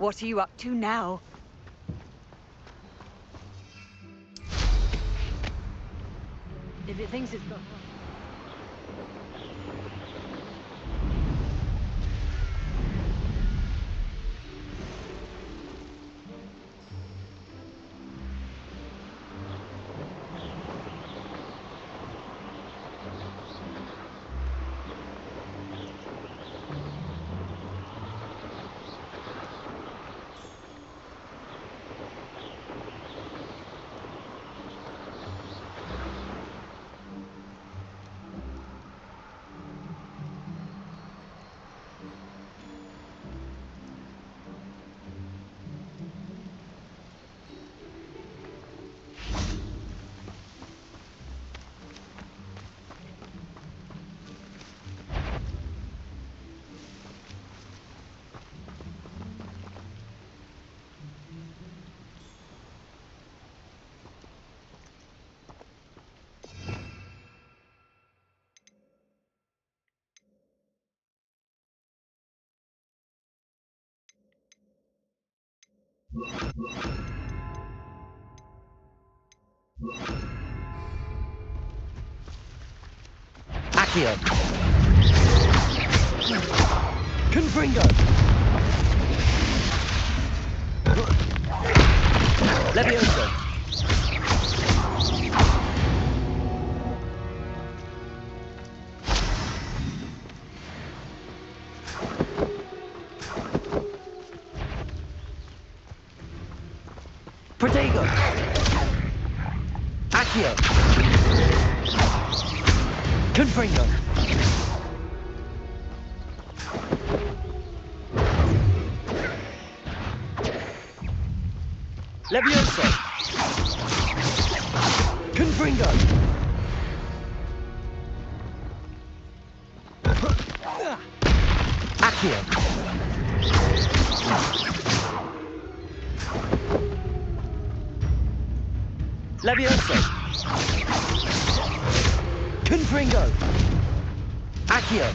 What are you up to now? If it thinks it's got... Accio. Confringo. Levioso. Protego. Accio. Confringo. Levioso. Confringo. Accio. Levioso. Confringo. Accio.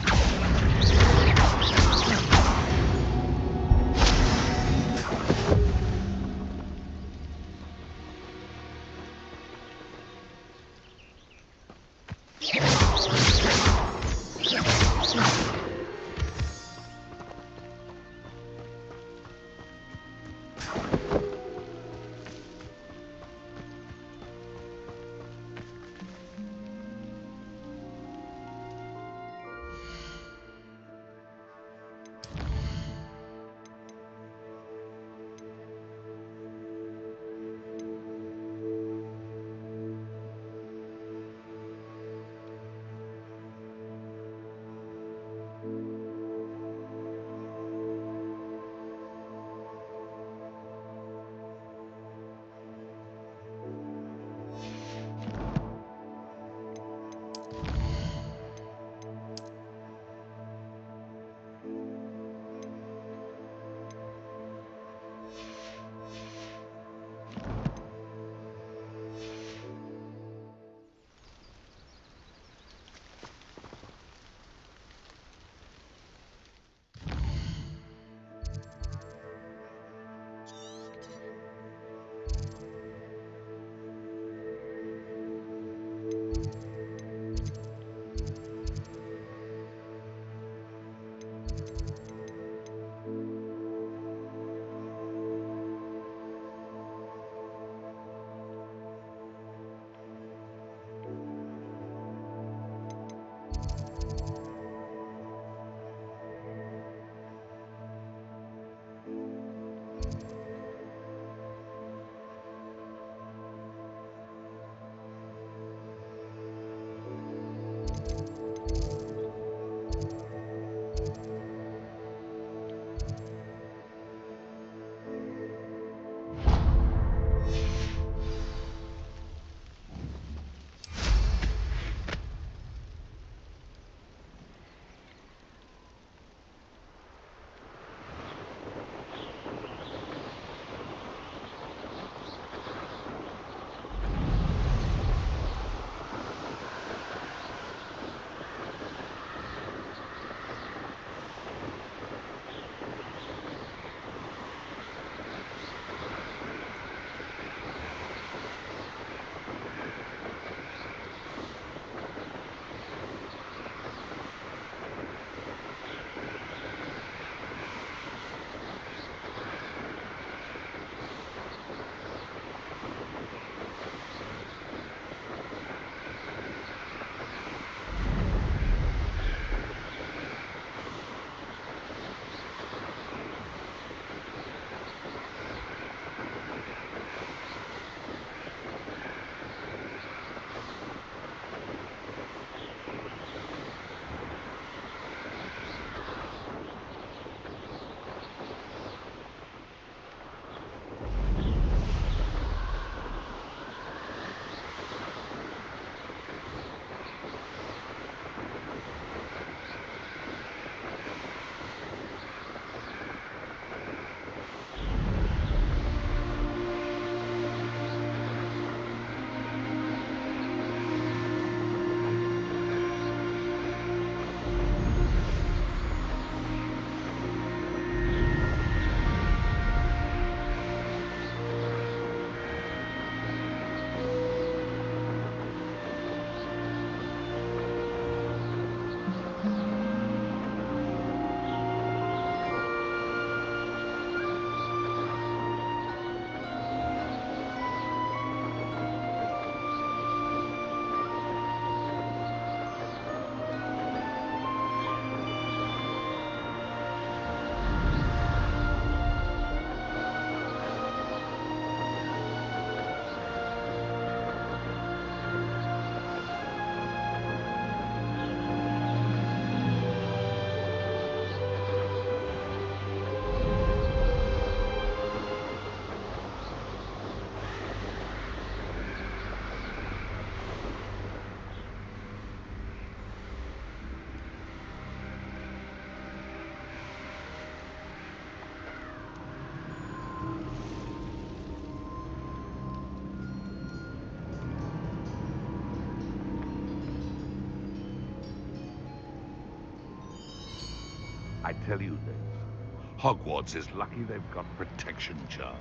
I tell you, Dave, Hogwarts is lucky they've got protection charm.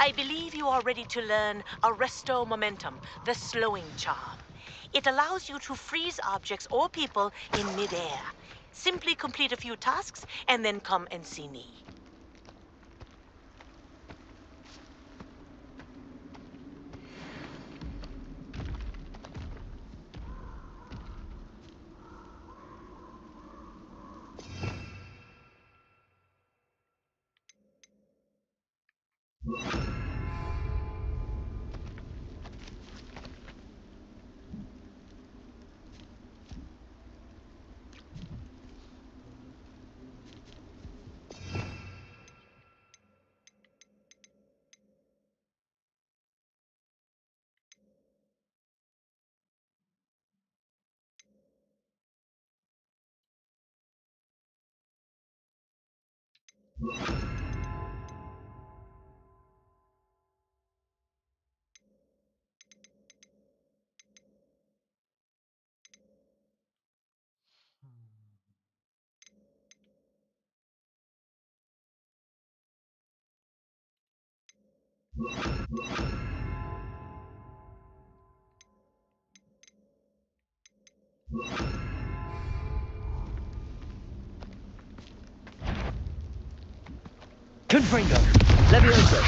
I believe you are ready to learn Arresto Momentum, the slowing charm. It allows you to freeze objects or people in midair. Simply complete a few tasks and then come and see me. Confringo. Levioso.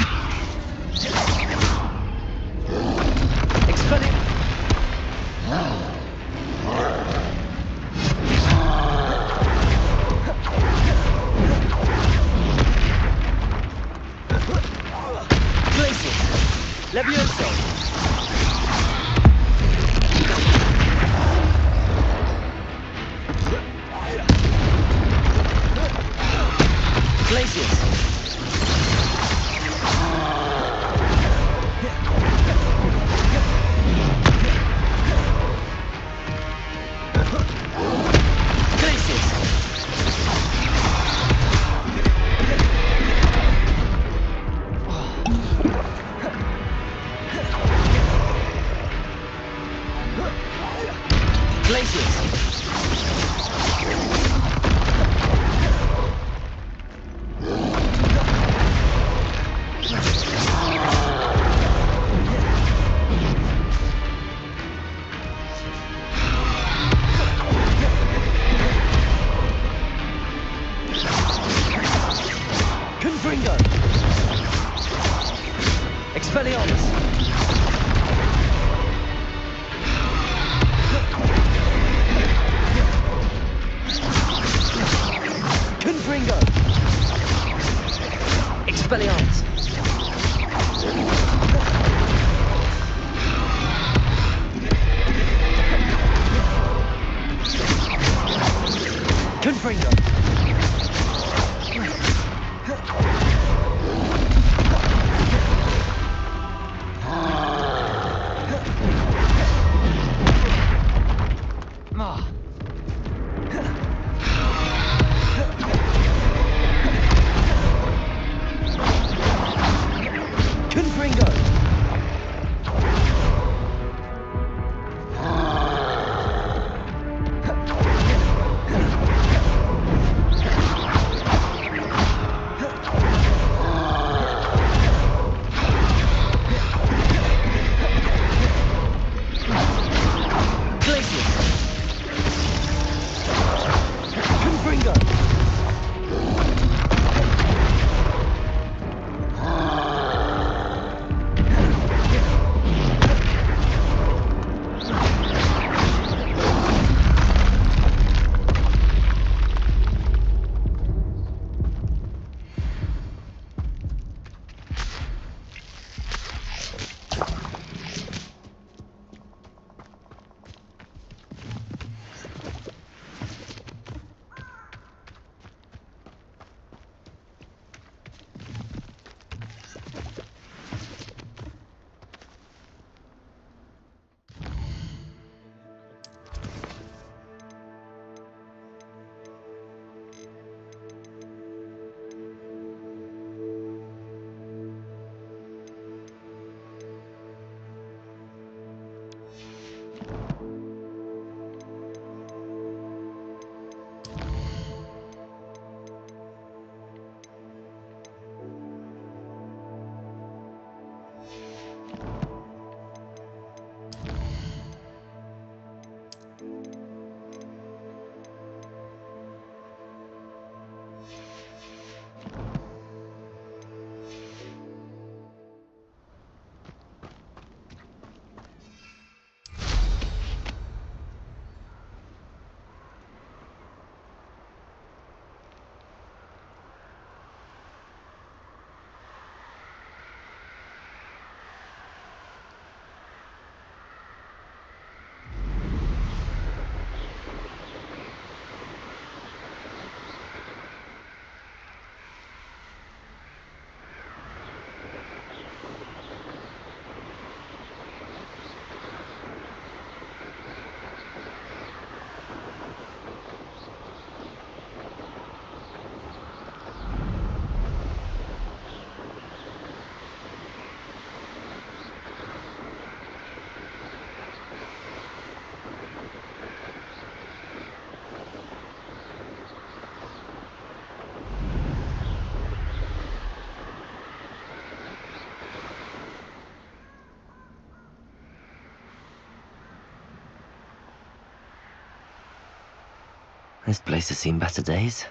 Expelling. Glacius. Levioso. Glacius. This place has seen better days.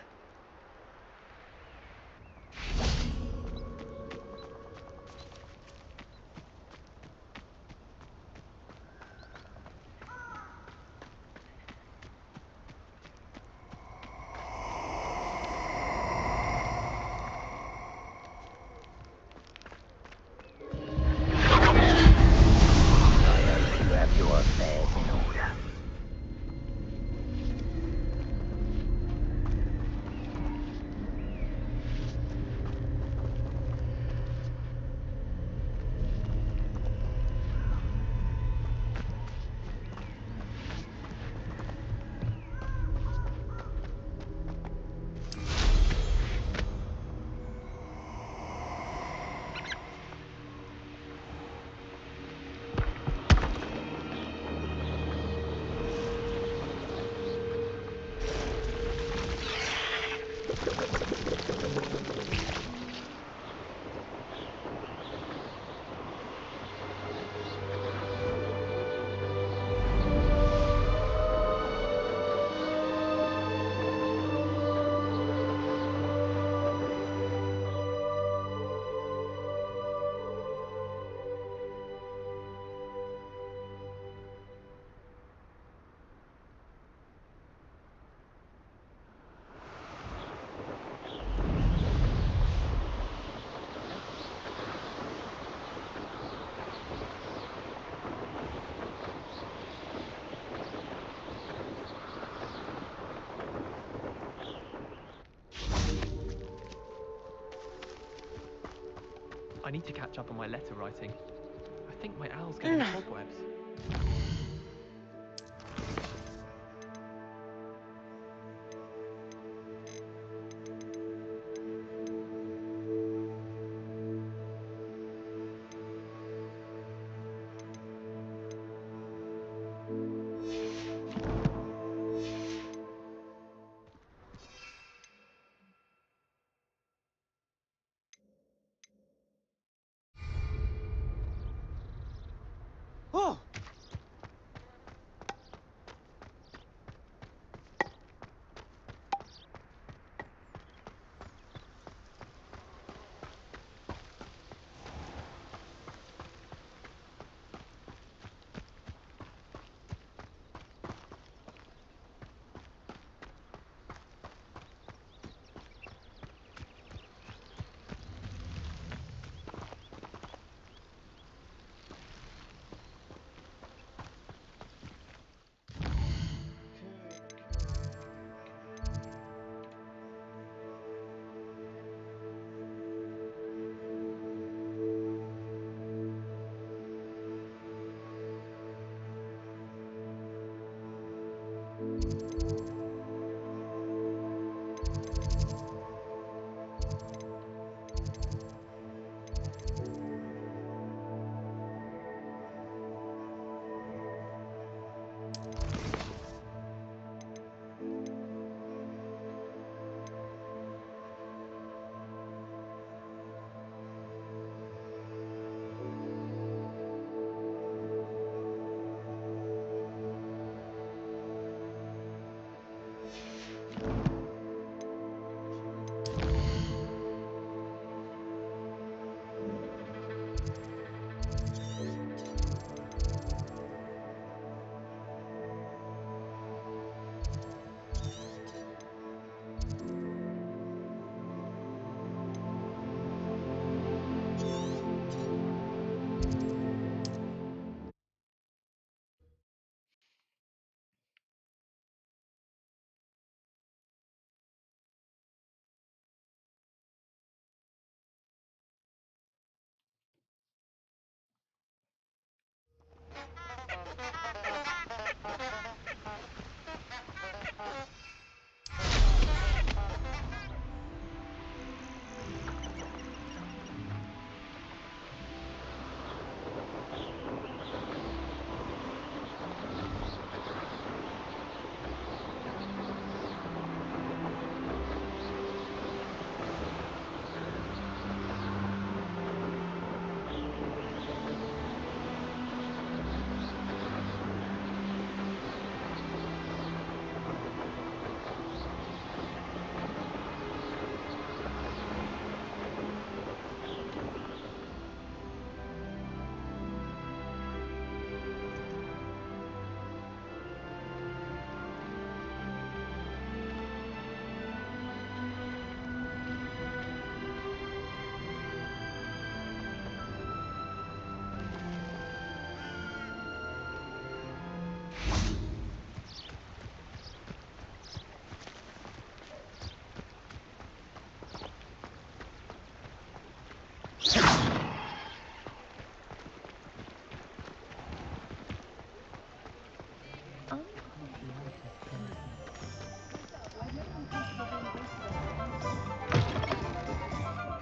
I need to catch up on my letter writing. I think my owl's getting cobwebs. Oh!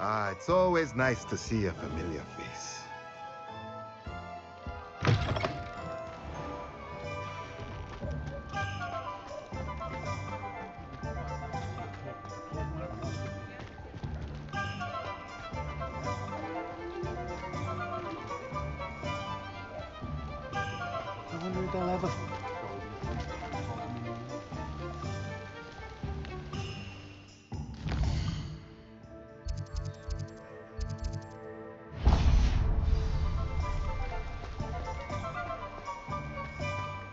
Ah, it's always nice to see a familiar face. I wonder if they'll ever...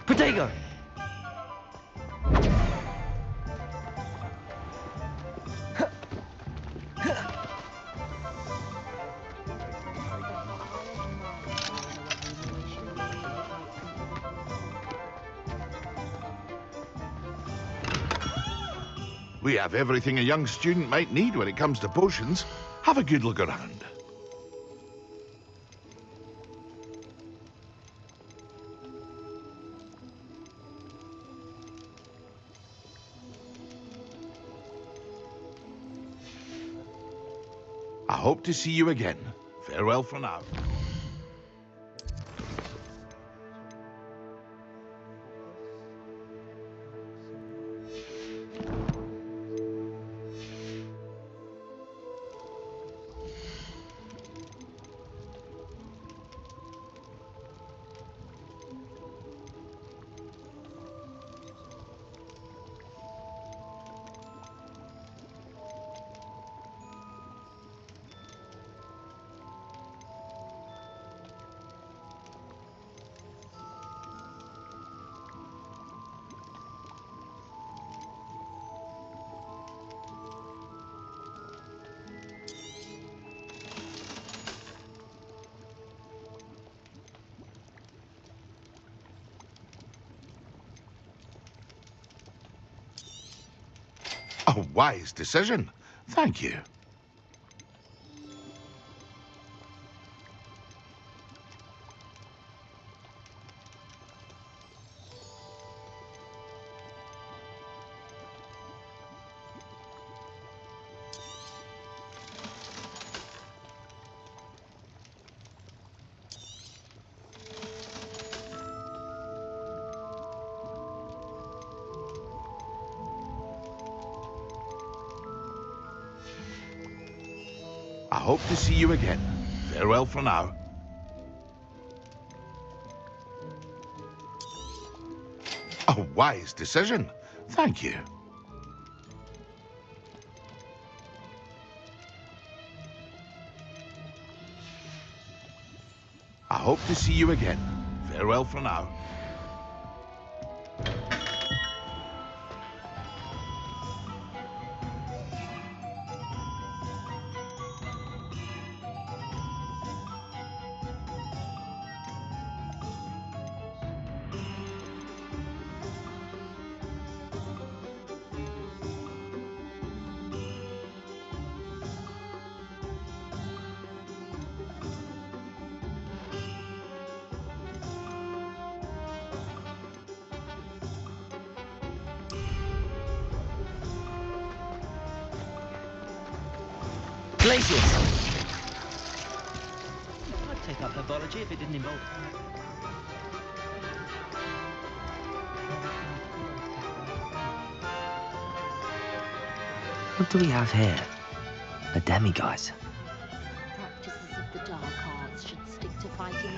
Potato! We have everything a young student might need when it comes to potions. Have a good look around. I hope to see you again. Farewell for now. A wise decision. Thank you. I hope to see you again. Farewell for now. A wise decision. Thank you. I hope to see you again. Farewell for now. Glacius! I'd take up herbology if it didn't involve... What do we have here? A demiguise. Practices of the dark arts should stick to fighting.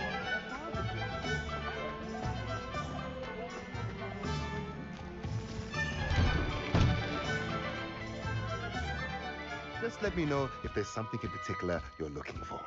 Just let me know if there's something in particular you're looking for.